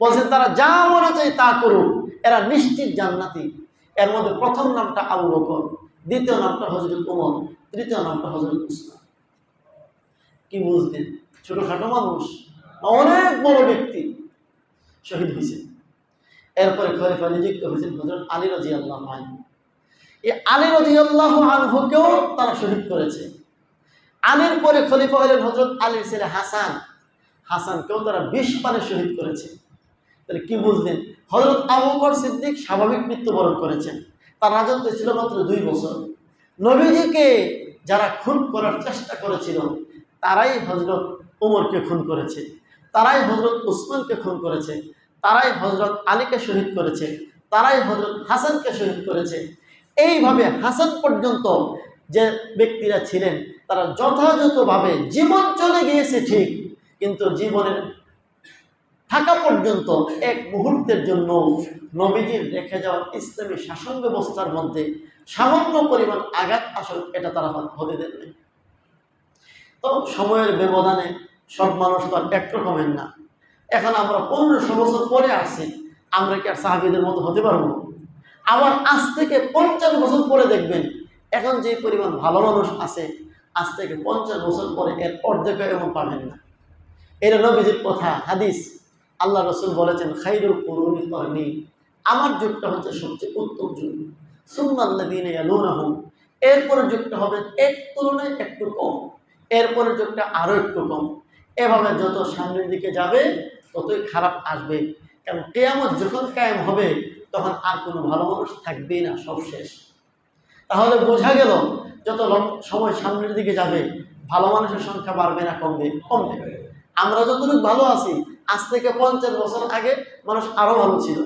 বলছেন তারা যা মনে চায় তা করুক, এরা নিশ্চিত জান্নাতি। এর মধ্যে প্রথম নামটা আবু বকর, দ্বিতীয় নামটা হযরত ওমর, তৃতীয় নামটা হযরত উসমান। কি বুঝলেন? ছোটখাটো মানুষ, অনেক বড় ব্যক্তি শহীদ হয়েছেন। এরপরে খলিফা নিযুক্ত হয়েছেন হযরত আলী রাদিয়াল্লাহু আনহু। এই আলী রাদিয়াল্লাহু আনহুকেও তারা শহীদ করেছে। আলীর পরে খলিফা হলেন হযরত আলীর ছেলে হাসান, হাসানকেও তারা 20 পানে শহীদ করেছে। তাহলে কি বুঝলেন? হযরত আবু বকর সিদ্দিক স্বাভাবিক মৃত্যুবরণ করেছেন, তার রাজত্ব ছিল মাত্র 2 বছর। নবীজিকে যারা খুন করার চেষ্টা করেছিল তারাই হযরত ওমরকে খুন করেছে, তারাই হযরত উসমানকে খুন করেছে, তারাই হযরত আলীকে শহীদ করেছে, তারাই হযরত হাসানকে শহীদ করেছে। এইভাবে হাসান পর্যন্ত যে ব্যক্তিরা ছিলেন তারা যথাযথভাবে জীবন চলে গিয়েছে ঠিক, কিন্তু জীবনের থাকা পর্যন্ত এক মুহূর্তের জন্য নবীজির রেখে যাওয়া ইসলামী শাসন ব্যবস্থার মধ্যে সামান্য পরিমাণ আঘাত আসল এটা তারা হতে দেন নাই। তো সময়ের ব্যবধানে সব মানুষ তো আর একরকমের না। এখন আমরা 1500 বছর পরে আসছি, আমরা কি আর সাহাবীদের মতো হতে পারবো? আবার আজ থেকে 50 বছর পরে দেখবেন এখন যে পরিমাণ ভালো মানুষ আছে, আজ থেকে 50 বছর পরে এর অর্ধেক এমন পাবেন না। এটা নবীজির কথা, হাদিস। আল্লাহ রাসূল বলেছেন খায়রুল কুরুনি করনি, আমার যুগটা হচ্ছে সবচেয়ে উত্তম যুগ, সুন্নাল্লাযীনা ইয়ালুনাহুম, এরপরের যুগটা হবে এক তুলনায় একটু কম, এরপরের যুগটা আরো একটু কম। এভাবে যত সামনের দিকে যাবে ততই খারাপ আসবে। কারণ কিয়ামত যখন কায়েম হবে তখন আর কোনো ভালো মানুষ থাকবেই না, সব শেষ। তাহলে বোঝা গেল যত সময় সামনের দিকে যাবে ভালো মানুষের সংখ্যা বাড়বে না কমবে? কমবে। আমরা যতটুকু ভালো আছি আজ থেকে 50 বছর আগে মানুষ আরো ভালো ছিল,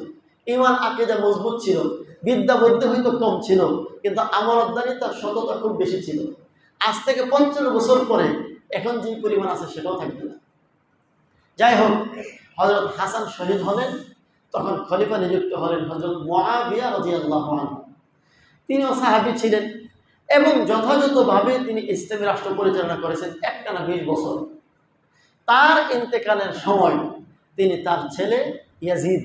ঈমান আকীদা মজবুত ছিল, বিদ্যা বুদ্ধি হয়তো কম ছিল কিন্তু আমানতদারি তার সততা খুব বেশি ছিল। আজ থেকে 50 বছর পরে এখন যে পরিমাণ আছে সেটাও থাকবে না। যাই হোক, হযরত হাসান শহীদ হলেন, তখন খলিফা নিযুক্ত হলেন হযরত মুআবিয়া রাদিয়াল্লাহু আনহু। তিনিও সাহাবী ছিলেন এবং যথাযথভাবে তিনি ইসলামী রাষ্ট্র পরিচালনা করেছেন একটানা 20 বছর। তার ইন্তেকালের সময় তিনি তার ছেলে ইয়াজিদ,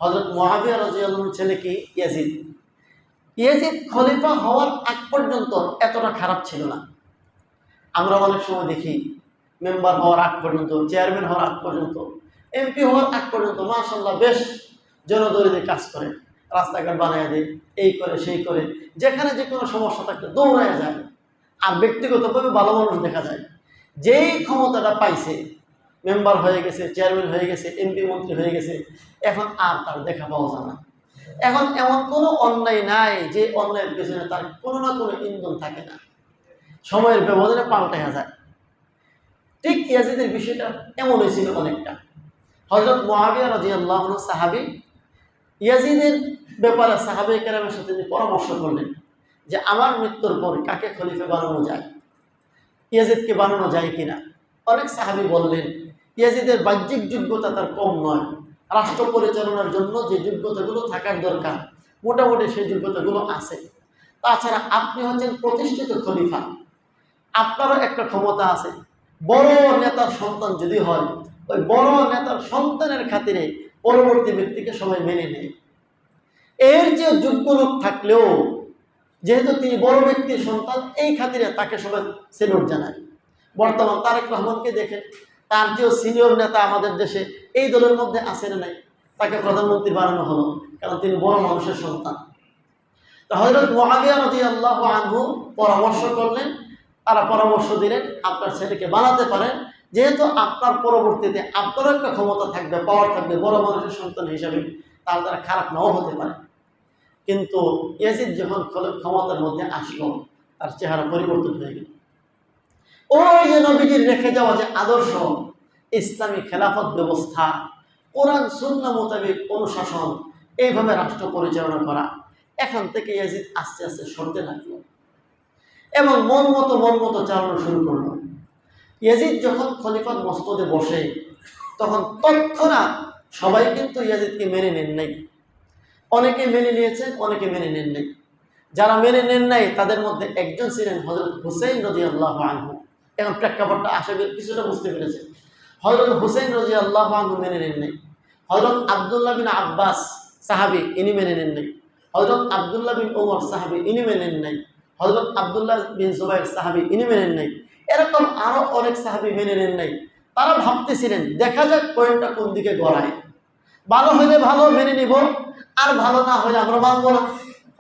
হযরত মুআবিয়া রাদিয়াল্লাহু আনহুর ছেলে কি ইয়াজিদ, ইয়াজিদ খলিফা হওয়ার আগ পর্যন্ত এতটা খারাপ ছিল না। আমরা অনেক সময় দেখি মেম্বার হওয়ার আগ পর্যন্ত, চেয়ারম্যান হওয়ার আগ পর্যন্ত, এমপি হওয়ার আগ পর্যন্ত মাশাআল্লাহ বেশ জনদরদি কাজ করে, রাস্তাঘাট বানিয়ে দেয়, এই করে সেই করে, যেখানে যে কোনো সমস্যা থাকলে দৌড়ায় যায়। আর ব্যক্তিগতভাবে ভালো মানুষ দেখা যায়। যেই ক্ষমতাটা পাইছে, মেম্বার হয়ে গেছে, চেয়ারম্যান হয়ে গেছে, এমপি মন্ত্রী হয়ে গেছে, এখন আর তার দেখা পাওয়া যায় না। এখন এমন কোনো অন্যায় নাই যে অন্যায়ের পেছনে তার কোনো না কোনো ইন্ধন থাকে না, সময়ের ব্যবধানে পাল্টায়া যায়। ঠিক ইয়াজিদের বিষয়টা এমন হয়েছিল অনেকটা। হযরত মুআবিয়া রাদিয়াল্লাহু আনহু সাহাবী, ইয়াজিদের ব্যাপারে সাহাবায়ে কেরামের সাথে তিনি পরামর্শ করলেন যে আমার মৃত্যুর পর কাকে খলিফা বানানো যায়, ইয়াজিদকে বানানো যায় কিনা। অনেক সাহাবী বললেন ইয়াজিদের বাহ্যিক যোগ্যতা তার কম নয়, রাষ্ট্র পরিচালনার জন্য যে যোগ্যতাগুলো থাকার দরকার মোটামুটি সেই যোগ্যতাগুলো আছে। তাছাড়া আপনি হচ্ছেন প্রতিষ্ঠিত খলিফা, আপনারও একটা ক্ষমতা আছে। বড় নেতার সন্তান যদি হয়, ওই বড় নেতার সন্তানের খাতিরে পরবর্তী ব্যক্তিকে সবাই মেনে নেয়। এর যে যোগ্য লোক থাকলেও যেহেতু তিনি বড় ব্যক্তির সন্তান, এই খাতিরে তাকে সবাই সেলুট জানায়। বর্তমান তারেক রহমানকে দেখেন, তার যে সিনিয়র নেতা আমাদের দেশে এই দলের মধ্যে আছে না নাই, তাকে প্রধানমন্ত্রী বানানো হলো, কারণ তিনি বড় মানুষের সন্তান। তো হযরত মুআবিয়া রাদিয়াল্লাহু আনহু পরামর্শ করলেন, তারা পরামর্শ দিলেন আপনার ছেলেকে বানাতে পারেন, যেহেতু আপনার পরবর্তীতে আপনারও একটা ক্ষমতা থাকবে, পাওয়ার থাকবে, বড় মানুষের সন্তান হিসাবে, তার দ্বারা খারাপ নাও হতে পারে। কিন্তু ইয়াজিদ যখন ক্ষমতার মধ্যে আসলো, তার চেহারা পরিবর্তন হয়ে গেল। ওই যে নবীজির রেখে যাওয়া যে আদর্শ, ইসলামী খেলাফত ব্যবস্থা, কোরআন সুন্নাহ মোতাবেক অনুশাসন, এইভাবে রাষ্ট্র পরিচালনা করা, এখন থেকে ইয়াজিদ আস্তে আস্তে সরতে লাগলো এবং মন মতো চালানো শুরু করলো। ইয়াজিদ যখন খলিফার মস্তদে বসে, তখন তৎক্ষণাৎ সবাই কিন্তু ইয়াজিদকে মেনে নেন নাই। অনেকে মেনে নিয়েছেন, অনেকে মেনে নেন নাই। যারা মেনে নেন নাই তাদের মধ্যে একজন ছিলেন হযরত হুসাইন রাদিয়াল্লাহু আনহু। এখন প্রেক্ষাপটটা আশা করি কিছুটা বুঝতে পেরেছে। হযরত হুসাইন রাদিয়াল্লাহু আনহু মেনে নেন নাই। হযরত আব্দুল্লাহ বিন আব্বাস সাহাবী, ইনি মেনে নেন নাই। হযরত আব্দুল্লাহ বিন ওমর সাহাবী, ইনি মেনে নেন নাই। হযরত আব্দুল্লাহ বিন জুবাইর সাহাবী, ইনি মেনে নেন নাই। এরকম আরো অনেক সাহাবী মেনে নেন নাই। তারা ভাবতেছিলেন দেখা যাক পয়েন্টটা কোন দিকে গড়ায়, ভালো হলে ভালো মেনে নিব, আর ভালো না হলে আমরা মানব না,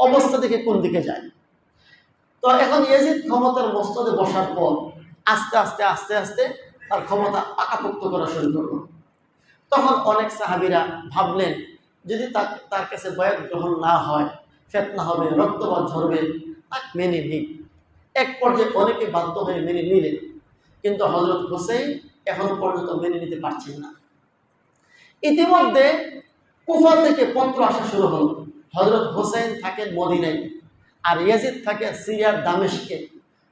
অবস্থা দেখে কোন দিকে যায়। তো এখন ইয়াজিদ ক্ষমতার মস্তদে বসার পর আস্তে আস্তে তার ক্ষমতা পাকাপোক্ত করা শুরু করলো। তখন অনেক সাহাবীরা ভাবলেন যদি তার কাছে বয়াত গ্রহণ না হয়, ফিতনা হবে, রক্তপাত ঝরবে, তাকে মেনে নিই। এক পর্যায়ে অনেকে বাধ্য হয়ে মেনে নিলেন, কিন্তু হযরত হুসাইন এখনো পর্যন্ত মেনে নিতে পারছেন না। ইতিমধ্যে কুফা থেকে পত্র আসা শুরু হলো। হযরত হুসাইন থাকেন মদিনায় আর ইয়াজিদ থাকে সিরিয়ার দামেস্কে।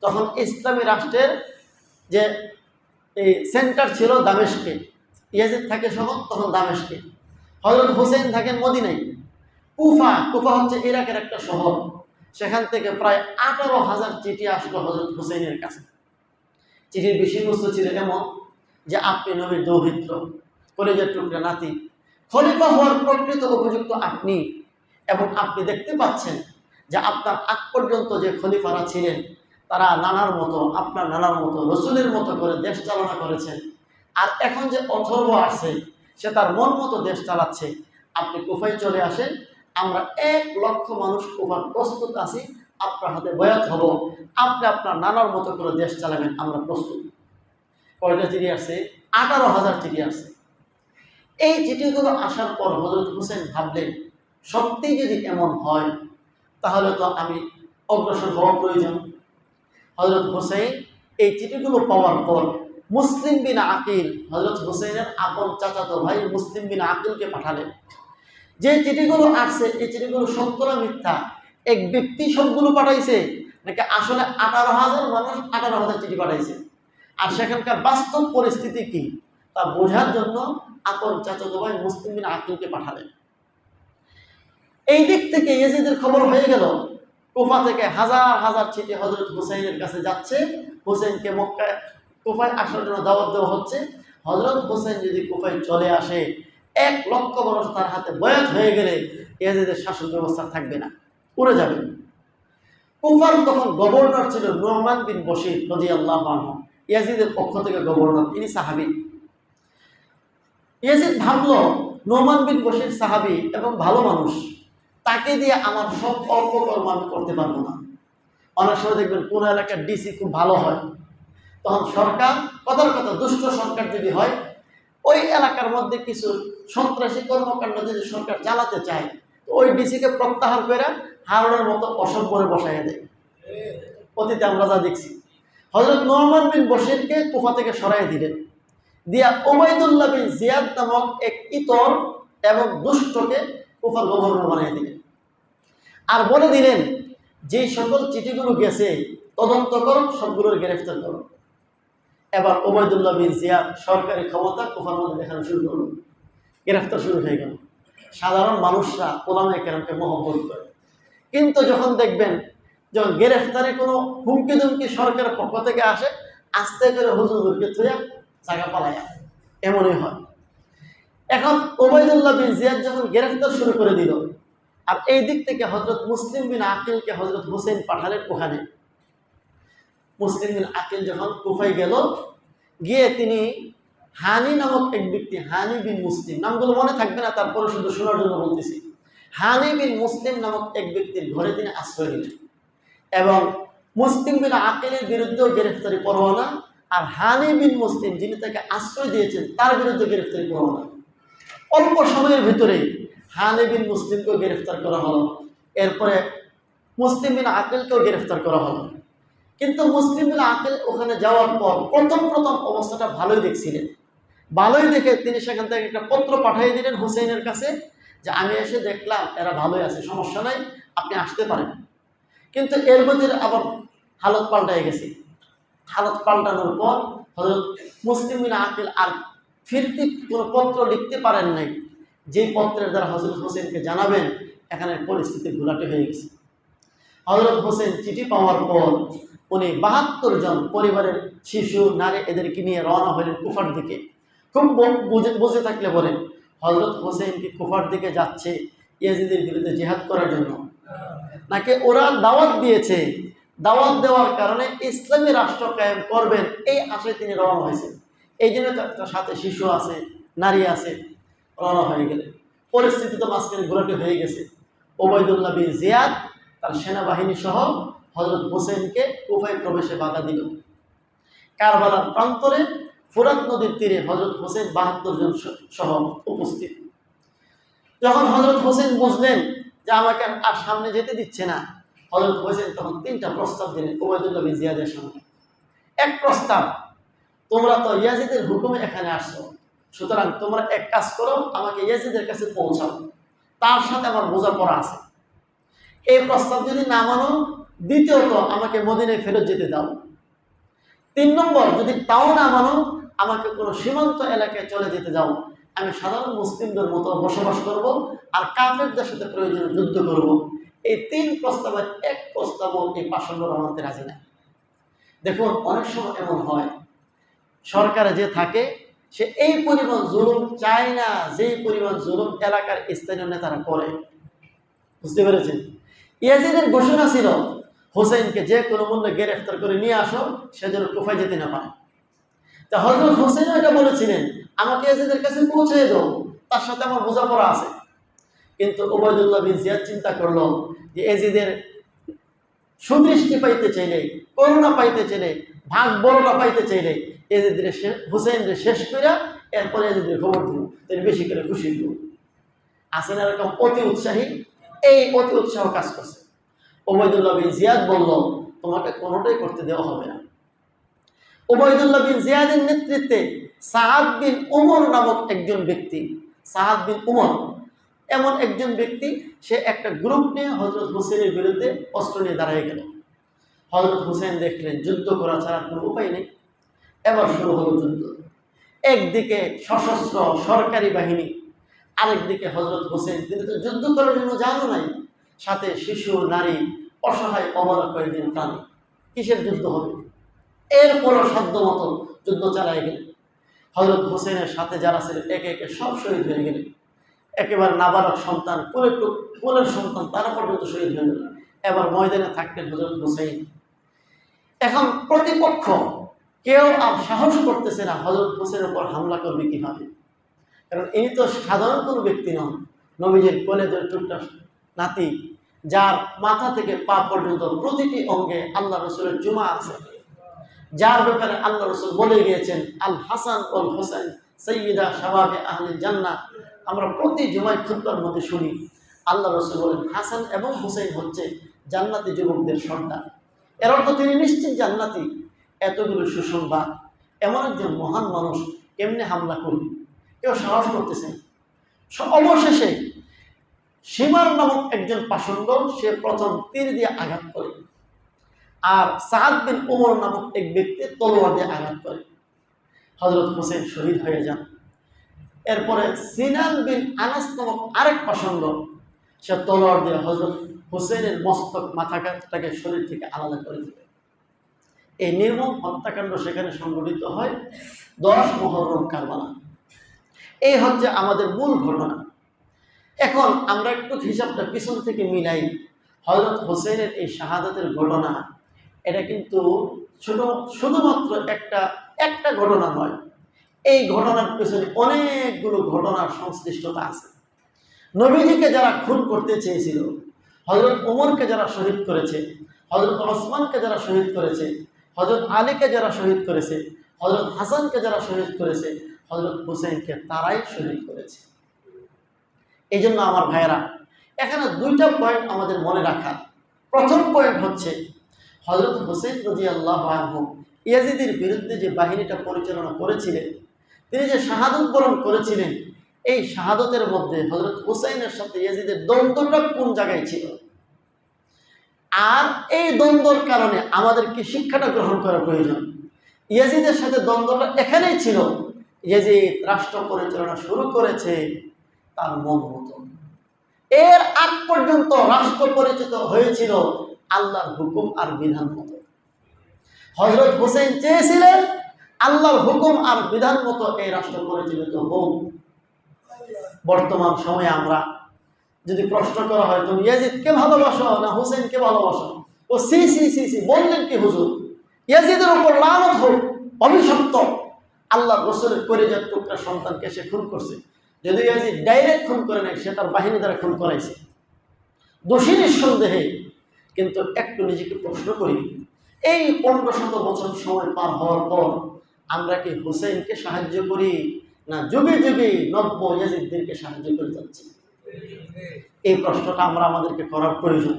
তখন ইসলামী রাষ্ট্রের যে এই সেন্টার ছিল দামেস্কে, ইয়াজিদ থাকে শহর তখন দামেস্কে, হযরত হুসাইন থাকেন মদিনায়। কুফা হচ্ছে ইরাকের একটা শহর, সেখান থেকে প্রায় 18,000 চিঠি আসলো হযরত হুসাইনের কাছে। চিঠির বিষয়বস্তু ছিল এমন যে আপনি নবীর দৌহিত্র, কলেজের টুকরা নাতি, খলিফা হওয়ার প্রকৃত উপযুক্ত আপনি, এবং আপনি দেখতে পাচ্ছেন যে আপনার আগ পর্যন্ত যে খলিফারা ছিলেন তারা নানার মতো, আপনার নানার মতো, রসুলের মতো করে দেশ চালনা করেছেন। আর এখন যে অথর্ব আসছে সে তার মন মতো দেশ চালাচ্ছে। আপনি কুফায় চলে আসেন, আমরা 1 লক্ষ মানুষ কুফার প্রস্তুত আছি, আপনার হাতে বয়াত হব, আপনি আপনার নানার মতো করে দেশ চালাবেন, আমরা প্রস্তুত। কয়টা চিঠি আসছে? 18,000 চিঠি আসছে। এই চিঠিগুলো আসার পর হযরত হুসাইন ভাবলেন সত্যি যদি এমন হয় তাহলে তো আমি অগ্রসর হওয়া প্রয়োজন। হযরত হুসাইন এই চিঠিগুলো পাওয়ার পর মুসলিম বিন আকিল, হযরত হুসাইনের আপন চাচাতো ভাই মুসলিম বিন আকিলকে পাঠালেন। যে চিঠিগুলো আসছে এই চিঠিগুলো সত্য না মিথ্যা, এক ব্যক্তি সবগুলো পাঠাইছে নাকি আসলে 18,000 মানুষ 18,000 চিঠি পাঠাইছে, আর সেখানকার বাস্তব পরিস্থিতি কি, তা বোঝার জন্য আপন চাচাতো ভাই মুসলিম বিন আকিলকে পাঠালেন। এই দিক থেকে ইয়াজিদের খবর হয়ে গেল, কুফা থেকে হাজার হাজার চিঠি হযরত হুসাইনের কাছে যাচ্ছে, হুসাইনকে মক্কায় কুফায় আসার জন্য দাওয়াত দেওয়া হচ্ছে। হযরত হুসাইন যদি কুফায় চলে আসে, 1,00,000 বরস তার হাতে বয়াত হয়ে গেলে ইয়াজিদের শাসন ব্যবস্থা থাকবে না, উড়ে যাবে। কুফার তখন গভর্নর ছিল নু'মান বিন বশির রাদিয়াল্লাহু আনহু, ইয়াজিদের পক্ষ থেকে গভর্নর, ইনি সাহাবী। ইয়াজিদ ভাবলো নু'মান বিন বশির সাহাবী এবং ভালো মানুষ, তাকে দিয়ে আমার সব অপকর্ম আমি করতে পারবো না। অনেক সময় দেখবেন কোন এলাকার ডিসি খুব ভালো হয়, তখন সরকার কথার কথা দুষ্ট সরকার যদি হয়, ওই এলাকার মধ্যে কিছু সন্ত্রাসী কর্মকাণ্ড যদি সরকার চালাতে চায়, তো ওই ডিসিকে প্রত্যাহার করে হারুনের মতো অসভ্যরে বসাইয়া দেয়। অতীতে আমরা যা দেখছি, হযরত নু'মান বিন বশিরকে কুফা থেকে সরাই দিলেন, দিয়া উবাইদুল্লাহ বিন জিয়াদ নামক এক ইতর এবং দুষ্টকে কুফার গভর্নর বানিয়ে দিলেন। আর বলে দিলেন, যে সকল চিঠিগুলো গেছে তদন্ত করো, সবগুলোর গ্রেফতার করো। এবার উবাইদুল্লাহ বিন জিয়াদ সরকারি ক্ষমতা কুফার মধ্যে দেখানো শুরু করলো, গ্রেফতার শুরু হয়ে গেল। সাধারণ মানুষরা উলামায়ে কেরামকে মহব্বত করে, কিন্তু যখন দেখবেন যখন গ্রেফতারে কোনো হুমকি দুমকি সরকারের পক্ষ থেকে আসে, আস্তে করে হুজুরকে থুয়া জায়গা পালায়, এমনই হয়। এখন উবাইদুল্লাহ বিন জিয়াদ যখন গ্রেফতার শুরু করে দিল, আর এই দিক থেকে হযরত মুসলিম বিন আকিলকে হযরত হুসাইন পাঠালেন ওখানে। মুসলিম বিন আকিল যখন কুফায় গেল, গিয়ে তিনি হানি নামক এক ব্যক্তি, হানি বিন মুসলিম, নামগুলো মনে থাকবে না, তারপরে শুধু শোনার জন্য বলতেছি। হানি বিন মুসলিম নামক এক ব্যক্তির ঘরে তিনি আশ্রয় নিলেন, এবং মুসলিম বিন আকিলের বিরুদ্ধেও গ্রেফতারি পরোয়ানা, আর হানি বিন মুসলিম যিনি তাকে আশ্রয় দিয়েছেন তার বিরুদ্ধে গ্রেফতারি পরোয়ানা। অল্প সময়ের ভিতরে হানি বিন মুসলিমকেও গ্রেফতার করা হলো, এরপরে মুসলিম বিন আকিলকেও গ্রেফতার করা হলো। কিন্তু মুসলিম বিন আকিল ওখানে যাওয়ার পর প্রথম অবস্থাটা ভালোই দেখছিলেন, ভালোই দেখে তিনি সেখান থেকে একটা পত্র পাঠিয়ে দিলেন হুসাইনের কাছে, যে আমি এসে দেখলাম এরা ভালোই আছে, সমস্যা নাই, আপনি আসতে পারেন। কিন্তু এর মধ্যে আবার হালত পাল্টায় গেছে। হালত পাল্টানোর পর হযরত মুসলিম বিন আকিল আর ফিরতি কোনো পত্র লিখতে পারেন নাই, যেই পত্রের দ্বারা হযরত হোসেনকে জানাবেন এখানে পরিস্থিতি ঘোলাটে হয়ে গেছে। হযরত হোসেন চিঠি পাওয়ার পর উনি ৭২ জন পরিবারের শিশু নারী এদেরকে নিয়ে রওনা হলেন কুফার দিকে। খুব বুঝে থাকলে বলেন, হযরত হোসেন কি কুফার দিকে যাচ্ছে ইয়াজিদের বিরুদ্ধে জিহাদ করার জন্য, নাকি ওরা দাওয়াত দিয়েছে, দাওয়াত দেওয়ার কারণে ইসলামী রাষ্ট্র কায়েম করবেন এই আশায় তিনি রওনা হয়েছেন। এই জন্য তার সাথে শিশু আছে, নারী আছে, রওনা হয়ে গেলেন। পরিস্থিতি তো মাঝখানে ঘোলাটে হয়ে গেছে। উবাইদুল্লাহ বিন জিয়াদ তার সেনাবাহিনী সহ হযরত হোসেনকে কুফায় প্রবেশে বাধা দিল। কারবালার প্রান্তরে ফুরাত নদীর তীরে হযরত হোসেন ৭২ জন সহ উপস্থিত। যখন হযরত হোসেন বুঝলেন যে আমাকে আর সামনে যেতে দিচ্ছে না, হযরত হোসেন তখন ৩টা প্রস্তাব দিলেন উবাইদুল্লাহ বিন জিয়াদের সামনে। এক প্রস্তাব, তোমরা তো ইয়াজিদের হুকুমে এখানে আসছো, সুতরাং তোমরা এক কাজ করো, আমাকে ইয়াজিদের কাছে পৌঁছাও, তার সাথে আমার বোঝাপড়া আছে। এই প্রস্তাব যদি না মানো, দ্বিতীয়ত আমাকে মদিনায় ফেরত যেতে দাও। ৩ নম্বর, যদি তাও না মানো, আমাকে কোনো সীমান্ত এলাকায় চলে যেতে দাও, আমি সাধারণ মুসলিমদের মতো বসবাস করব, আর কাফেরদের সাথে প্রয়োজনে যুদ্ধ করব। এই ৩ প্রস্তাবের এক প্রস্তাবও এই পাষণ্ডরা মানতে রাজি না। দেখুন, অনেক সময় এমন হয়, সরকারে যে থাকে সে এই পরিমাণ জুলুম চায় না যেই পরিমাণ জুলুম এলাকার স্থানীয় নেতারা করে। বুঝতে পেরেছেন? ইয়াজিদের ঘোষণা ছিল হোসেনকে যে কোনো মূল্যে গ্রেফতার করে নিয়ে আসো, সে যেন কুফায় যেতে না পারে। তা হযরত হোসেন এটা বলেছিলেন, আমাকে ইয়াজিদের কাছে পৌঁছে দাও, তার সাথে আমার বোঝাপড়া আছে। কিন্তু উবাইদুল্লাহ বিন জিয়াদ চিন্তা করলো যে ইয়াজিদের সুদৃষ্টি পাইতে চাইলে, করুণা পাইতে চাইলে, ভাগ বড়টা পাইতে চাইলে ইয়াজিদের হুসেনকে শেষ করে এরপরে ইয়াজিদের খবর দিব, তিনি বেশি করে খুশি দিব। আসেন এরকম অতি উৎসাহী, এই অতি উৎসাহ কাজ করছে। উবাইদুল্লাহ বিন জিয়াদ বলল, তোমাকে কোনোটাই করতে দেওয়া হবে না। উবাইদুল্লাহ বিন জিয়াদের নেতৃত্বে সাআদ বিন উমর নামক একজন ব্যক্তি, সাআদ বিন উমর এমন একজন ব্যক্তি, সে একটা গ্রুপ নিয়ে হযরত হোসেনের বিরুদ্ধে অস্ত্র নিয়ে দাঁড়িয়ে গেল। হযরত হোসেন দেখলেন যুদ্ধ করা ছাড়া কোনো উপায় নেই, এবার শুরু হলো যুদ্ধ। একদিকে সশস্ত্র সরকারি বাহিনী, আরেকদিকে হযরত হোসেন, তিনি তো যুদ্ধ করার জন্য যানও নাই, সাথে শিশু, নারী, অসহায় অবলা কয়েকদিন প্রাণী, কিসের যুদ্ধ হবে? এরপরও সাধ্য মতো যুদ্ধ চালায় গেলেন। হযরত হোসেনের সাথে যারা ছিলেন একে একে সব শহীদ হয়ে গেলেন। একেবারে নাবালক সন্তান, কোলের সন্তান, তারা পর্যন্ত শহীদ হয়ে গেলেন। এবার ময়দানে থাকতেন হযরত হোসেন। এখন প্রতিপক্ষ কেউ আর সাহস করতেছে না হযরত হোসেনের উপর হামলা করবে কিভাবে, কারণ ইনি তো সাধারণ কোনো ব্যক্তি নন, নবীজির কোলের টুকটা নাতি, যার মাথা থেকে পা পর্যন্ত প্রতিটি অঙ্গে আল্লাহ রসুলের জুমা আছে, যার ব্যাপারে আল্লাহ রসুল বলে গিয়েছেন আল হাসান ওয়াল হোসেন সাইয়্যিদা শাবাবে আহলিল জান্নাহ। আমরা প্রতি জুমায় খুতবার মধ্যে শুনি আল্লাহ রসুল বলেন হাসান এবং হোসেন হচ্ছে জান্নাতি যুবকদের সর্দার। এর অর্থ তিনি নিশ্চিত জান্নাতি। এতগুলো সুসংবাদ, এমন একজন মহান মানুষ কেমনে হামলা করবে? কেউ সাহস করতেছেন। অবশেষে সীমার নামক একজন পাষণ্ড, সে প্রথম তীর দিয়ে আঘাত করে, আর সাদ বিন উমর নামক এক ব্যক্তি তলোয়ার দিয়ে আঘাত করে। হযরত হোসেন শহীদ হয়ে যান। এরপরে সিনান বিন আনাস নামক আরেক পাষণ্ড, সে তলোয়ার দিয়ে হযরত হোসেনের মস্তক, মাথাটাকে শরীর থেকে আলাদা করে দিল। এই নির্মম হত্যাকাণ্ড সেখানে সংঘটিত হয় 10 মুহররম কারবালা। এই হচ্ছে আমাদের মূল ঘটনা। এখন আমরা একটু হিসাবটা পিছন থেকে মিলাই। হযরত হোসেনের এই শাহাদাতের ঘটনা, এটা কিন্তু শুধুমাত্র একটা ঘটনা নয়। এই ঘটনার পেছনে অনেকগুলো ঘটনার সংশ্লিষ্টতা আছে। নবীজিকে যারা খুন করতে চেয়েছিল, হযরত ওমরকে যারা শহীদ করেছে, হযরত ওসমানকে যারা শহীদ করেছে, হযরত আলীকে যারা শহীদ করেছে, হযরত হাসানকে যারা শহীদ করেছে, হযরত হোসেনকে তারাই শহীদ করেছে। এই জন্য আমার ভাইয়েরা, এখানে দুইটা পয়েন্ট আমাদের মনে রাখা। প্রথম পয়েন্ট হচ্ছে হযরত হোসেন রাদিয়াল্লাহু আনহু ইয়াজিদের বিরুদ্ধে যে বাহিনীটা পরিচালনা করেছিলেন, তিনি যে শাহাদত বরণ করেছিলেন, এই শাহাদতের মধ্যে হযরত হোসেনের সাথে ইয়াজিদের দ্বন্দ্বটা কোন জায়গায় ছিল, আর এই দ্বন্দ্বর কারণে আমাদের কি শিক্ষাটা গ্রহণ করা প্রয়োজন। ইয়াজিদের সাথে দ্বন্দ্বটা এখানেই ছিল, ইয়াজিদ রাষ্ট্র পরিচালনা শুরু করেছে তার মন মতো। এর আগ পর্যন্ত রাষ্ট্র পরিচিত হয়েছিল আল্লাহর হুকুম আর বিধান মতো। হযরত হোসেন চেয়েছিলেন আল্লাহর হুকুম আর বিধান মতো এই রাষ্ট্র পরিচালিত হোক। বর্তমান সময়ে আমরা যদি প্রশ্ন করা হয় তুমি ইয়াজিদকে ভালোবাসো না হোসেনকে ভালোবাসো, ও সি সি সি সি বললেন কি হুজুর, ইয়াজিদের উপর লানত হোক, অভিশপ্ত, আল্লাহ রসুলের কলিজার টুকরা সন্তানকে সে খুন করছে। যদি ইয়াজিদ ডাইরেক্ট খুন করে নাই, সে তার বাহিনী দ্বারা খুন করাইছে, দোষী নিঃসন্দেহে। কিন্তু একটু নিজেকে প্রশ্ন করি, এই 1500 বছর সময় পার হওয়ার পর আমরা কি হোসেনকে সাহায্য করি না যুগে যুগে নব্য ইয়াজিদদেরকে সাহায্য করে যাচ্ছি? এই প্রশ্নটা আমাদেরকে করার প্রয়োজন।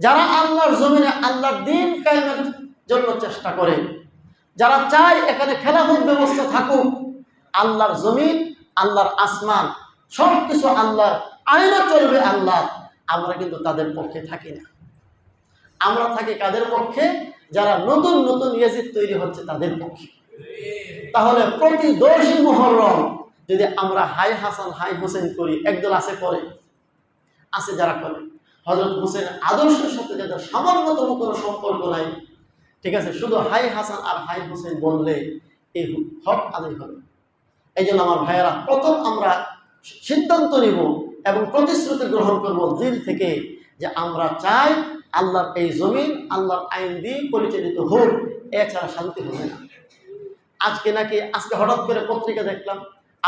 যারা আল্লাহর জমিনে আল্লাহর দ্বীন কায়েমের জন্য চেষ্টা করে, যারা চায় এখানে খেলাফত ব্যবস্থা থাকুক, আল্লাহর জমিন, আল্লাহর আসমান সব কিছু আল্লাহর, আইনা চলবে আল্লাহ, আমরা কিন্তু তাদের পক্ষে থাকি না। আমরা থাকি কাদের পক্ষে? যারা নতুন নতুন ইয়াজিদ তৈরি হচ্ছে তাদের পক্ষে। তাহলে প্রতি 10 মুহররম যদি আমরা হাই হাসান হাই হোসেন করি, একদল আছে করে, আছে যারা করে। হযরত হোসেন আদর্শের সাথে যাদের সামান্যতম কোনো সম্পর্ক নাই, ঠিক আছে, শুধু হাই হাসান আর হাই হোসেন বললে এই হক আদায় হবে। এই জন্য আমার ভাইয়েরা, প্রথম আমরা সিদ্ধান্ত নিব এবং প্রতিশ্রুতি গ্রহণ করব দিল থেকে যে আমরা চাই আল্লাহর এই জমিন আল্লাহর আইন দিয়ে পরিচালিত হোক, এছাড়া শান্তি হবে না। আজকে হঠাৎ করে পত্রিকা দেখলাম,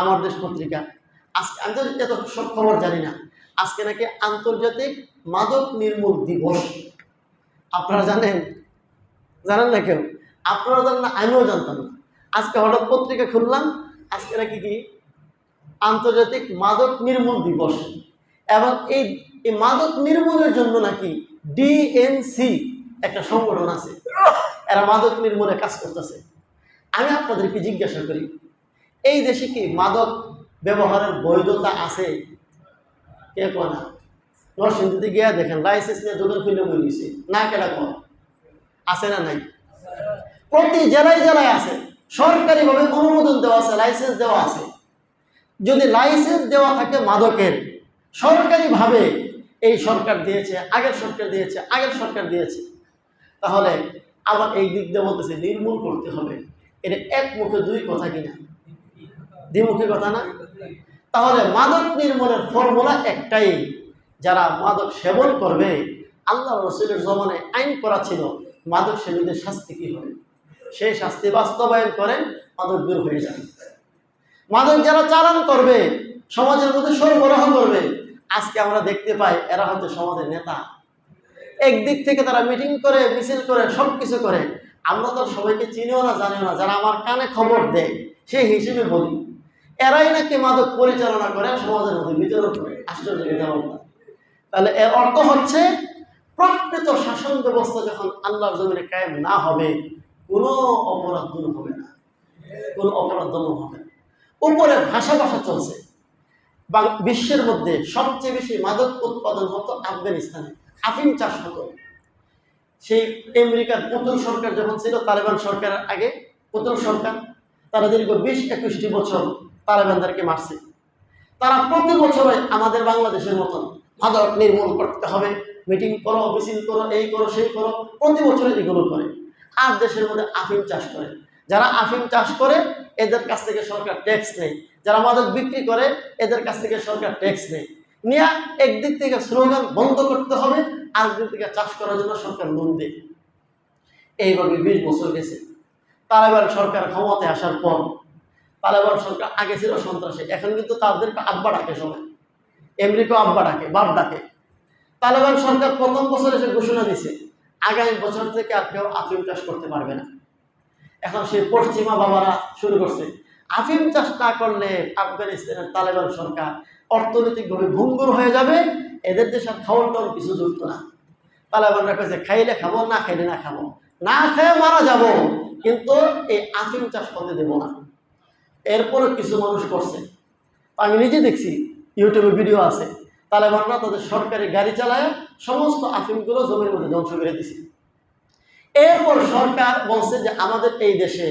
আমার দেশ পত্রিকা, আজকে আমি তো এত সব খবর জানি না, আজকে নাকি আন্তর্জাতিক মাদক নির্মূল দিবস। আপনারা জানেন না? কেউ আপনারা জানেন না? আমিও জানতাম না। আজকে হঠাৎ পত্রিকা খুললাম, আজকে নাকি কি আন্তর্জাতিক মাদক নির্মূল দিবস। এবং এই মাদক নির্মূলের জন্য নাকি ডিএনসি একটা সংগঠন আছে, এরা মাদক নির্মূলে কাজ করতেছে। আমি আপনাদেরকে জিজ্ঞাসা করি, এই দেশে কি মাদক ব্যবহারের বৈধতা আছে? কে কয় না? নরসিংদীতে গিয়া দেখেন লাইসেন্স নিয়ে দোকান খুলে বলিয়েছে না, কেটা কয় আছে না নাই? প্রতি জেলায় জেলায় আছে। সরকারিভাবে অনুমোদন দেওয়া আছে, লাইসেন্স দেওয়া আছে। যদি লাইসেন্স দেওয়া থাকে মাদকের সরকারিভাবে, এই সরকার দিয়েছে, আগের সরকার দিয়েছে, আগের সরকার দিয়েছে, তাহলে আবার এই দিক দিয়ে বলতেছে নির্মূল করতে হবে। এটা এক মুখে দুই কথা কিনা? দ্বিমুখী কথা না? তাহলে মাদক নির্মূলের ফর্মুলা একটাই, যারা মাদক সেবন করবে, আল্লাহ রসুলের জমানে আইন করা ছিল মাদক সেবীদের শাস্তি কি হবে, সেই শাস্তি বাস্তবায়ন করেন, মাদক দূর হয়ে যাবে। মাদক যারা চালান করবে, সমাজের মধ্যে সরবরাহ করবে, আজকে আমরা দেখতে পাই এরা হচ্ছে সমাজের নেতা। একদিক থেকে তারা মিটিং করে, মিছিল করে, সব কিছু করে। আমরা তো সবাইকে চিনিও না, জানিও না, যারা আমার কানে খবর দেয় সেই হিসেবে বলি এরাই নাকি মাদক পরিচালনা করে, সমাজের মধ্যে বিতরণ করে। আশ্চর্য যেমন। তাহলে এর অর্থ হচ্ছে প্রকৃত শাসন ব্যবস্থা যখন আল্লাহর জমিনে কায়েম না হবে, কোনো অপরাধ দূর হবে না, কোনো অপরাধ দমন হবে না। উপরে ভাষা চলছে। বিশ্বের মধ্যে সবচেয়ে বেশি মাদক উৎপাদন হতো আফগানিস্তানে, আফিম চাষ হতো। সেই আমেরিকার পুতুল সরকার যখন ছিল, তালেবান সরকারের আগে পুতুল সরকার, তারা দীর্ঘ 20-21টি বছর তালেবানদেরকে মারছে। তারা প্রতি বছরে আমাদের বাংলাদেশের মতন মাদক নির্মূল করতে হবে, মিটিং করো, মিছিল করো, এই করো, সেই করো, প্রতি বছরে এগুলো করে। আর দেশের মধ্যে আফিম চাষ করে। যারা আফিম চাষ করে এদের কাছ থেকে সরকার ট্যাক্স নেই, যারা মাদক বিক্রি করে এদের কাছ থেকে সরকার ট্যাক্স নেই। নিয়ে একদিক থেকে স্লোগান বন্ধ করতে হবে, আরেকদিক থেকে চাষ করার জন্য সরকার লোন দেয়। এইভাবে 20 বছর গেছে। তালেবান সরকার ক্ষমতায় আসার পর, তালেবান সরকার আগে ছিল সন্ত্রাসী, এখন কিন্তু তাদেরকে আব্বা ডাকে, সবাই আমেরিকা আব্বা ডাকে, বাপ ডাকে। তালেবান সরকার প্রথম বছর এসে ঘোষণা দিছে আগামী বছর থেকে আর কেউ আফিম চাষ করতে পারবে না। এখন সেই পশ্চিমা বাবারা শুরু করছে, আফিম চাষ না করলে আফগানিস্তানের তালেবান সরকার অর্থনৈতিকভাবে ভঙ্গুর হয়ে যাবে, এদের দেশে খাওয়ার টাওয়ার কিছু যুক্ত না। তালেবানরা কয়েছে খাইলে খাবো, না খাইলে না খাবো, না খেয়ে মারা যাব, কিন্তু এই আফিম চাষ করতে দেবো না। এরপরে কিছু মানুষ করছে, আমি নিজে দেখছি, ইউটিউবে ভিডিও আছে, তালেবানরা তাদের সরকারি গাড়ি চালায় সমস্ত আফিমগুলো জমির মধ্যে ধ্বংস করে দিছে। এরপর সরকার বলছে যে আমাদের এই দেশে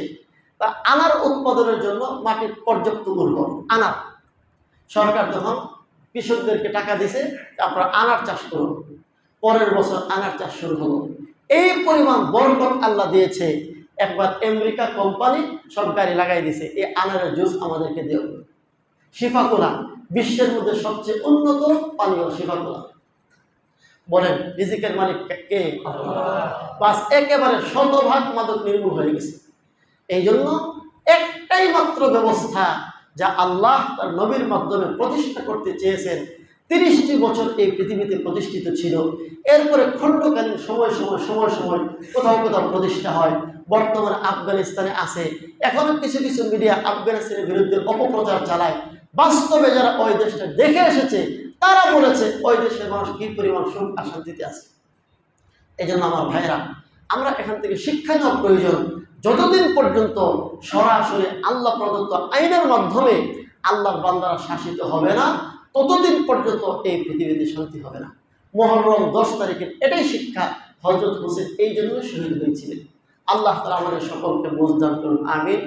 আনার উৎপাদনের জন্য মাটির পর্যাপ্ত উর্বর, আনার। সরকার তখন কৃষকদেরকে টাকা দিছে, আপনারা আনার চাষ করুন। পরের বছর আনার চাষ শুরু হলো। এই পরিমাণ বরকত আল্লাহ দিয়েছে, একবার আমেরিকা কোম্পানি সব গাড়ি লাগাই দিছে, এই আনারের জুস আমাদেরকে দিও। শিফাকোলা বিশ্বের মধ্যে সবচেয়ে উন্নত পানীয় শিফাকোলা। বলেন রিজিকের মালিক কে? বাস একেবারে 100% মাদক নির্মূল হয়ে গেছে। এই জন্য একটাই মাত্র ব্যবস্থা যা আল্লাহ তার নবীর মাধ্যমে প্রতিষ্ঠা করতে চেয়েছেন, 30টি বছর এই পৃথিবীতে প্রতিষ্ঠিত ছিল। এরপরে খণ্ডকালীন সময় কোথাও প্রতিষ্ঠা হয়। বর্তমানে আফগানিস্তানে আছে। এখনো কিছু কিছু মিডিয়া আফগানিস্তানের বিরুদ্ধে অপপ্রচার চালায়। বাস্তবে যারা ওই দেশটা দেখে এসেছে তারা বলেছে ওই দেশের মানুষ কি পরিমাণ সুখ আর শান্তিতে আছে। এই জন্য আমার ভাইরা, আমরা এখান থেকে শিক্ষা নেওয়া প্রয়োজন। যতদিন পর্যন্ত সরাসরি আল্লাহ প্রদত্ত আইনের মাধ্যমে আল্লাহর বান্দারা শাসিত হবে না, ততদিন পর্যন্ত এই পৃথিবীতে শান্তি হবে না। মুহররম 10 তারিখের এটাই শিক্ষা। হযরত হোসেন এই জন্য শহীদ হয়েছিলেন। আল্লাহ তাআলা আমাদের সকলকে বুঝ দান করুন। আমিন।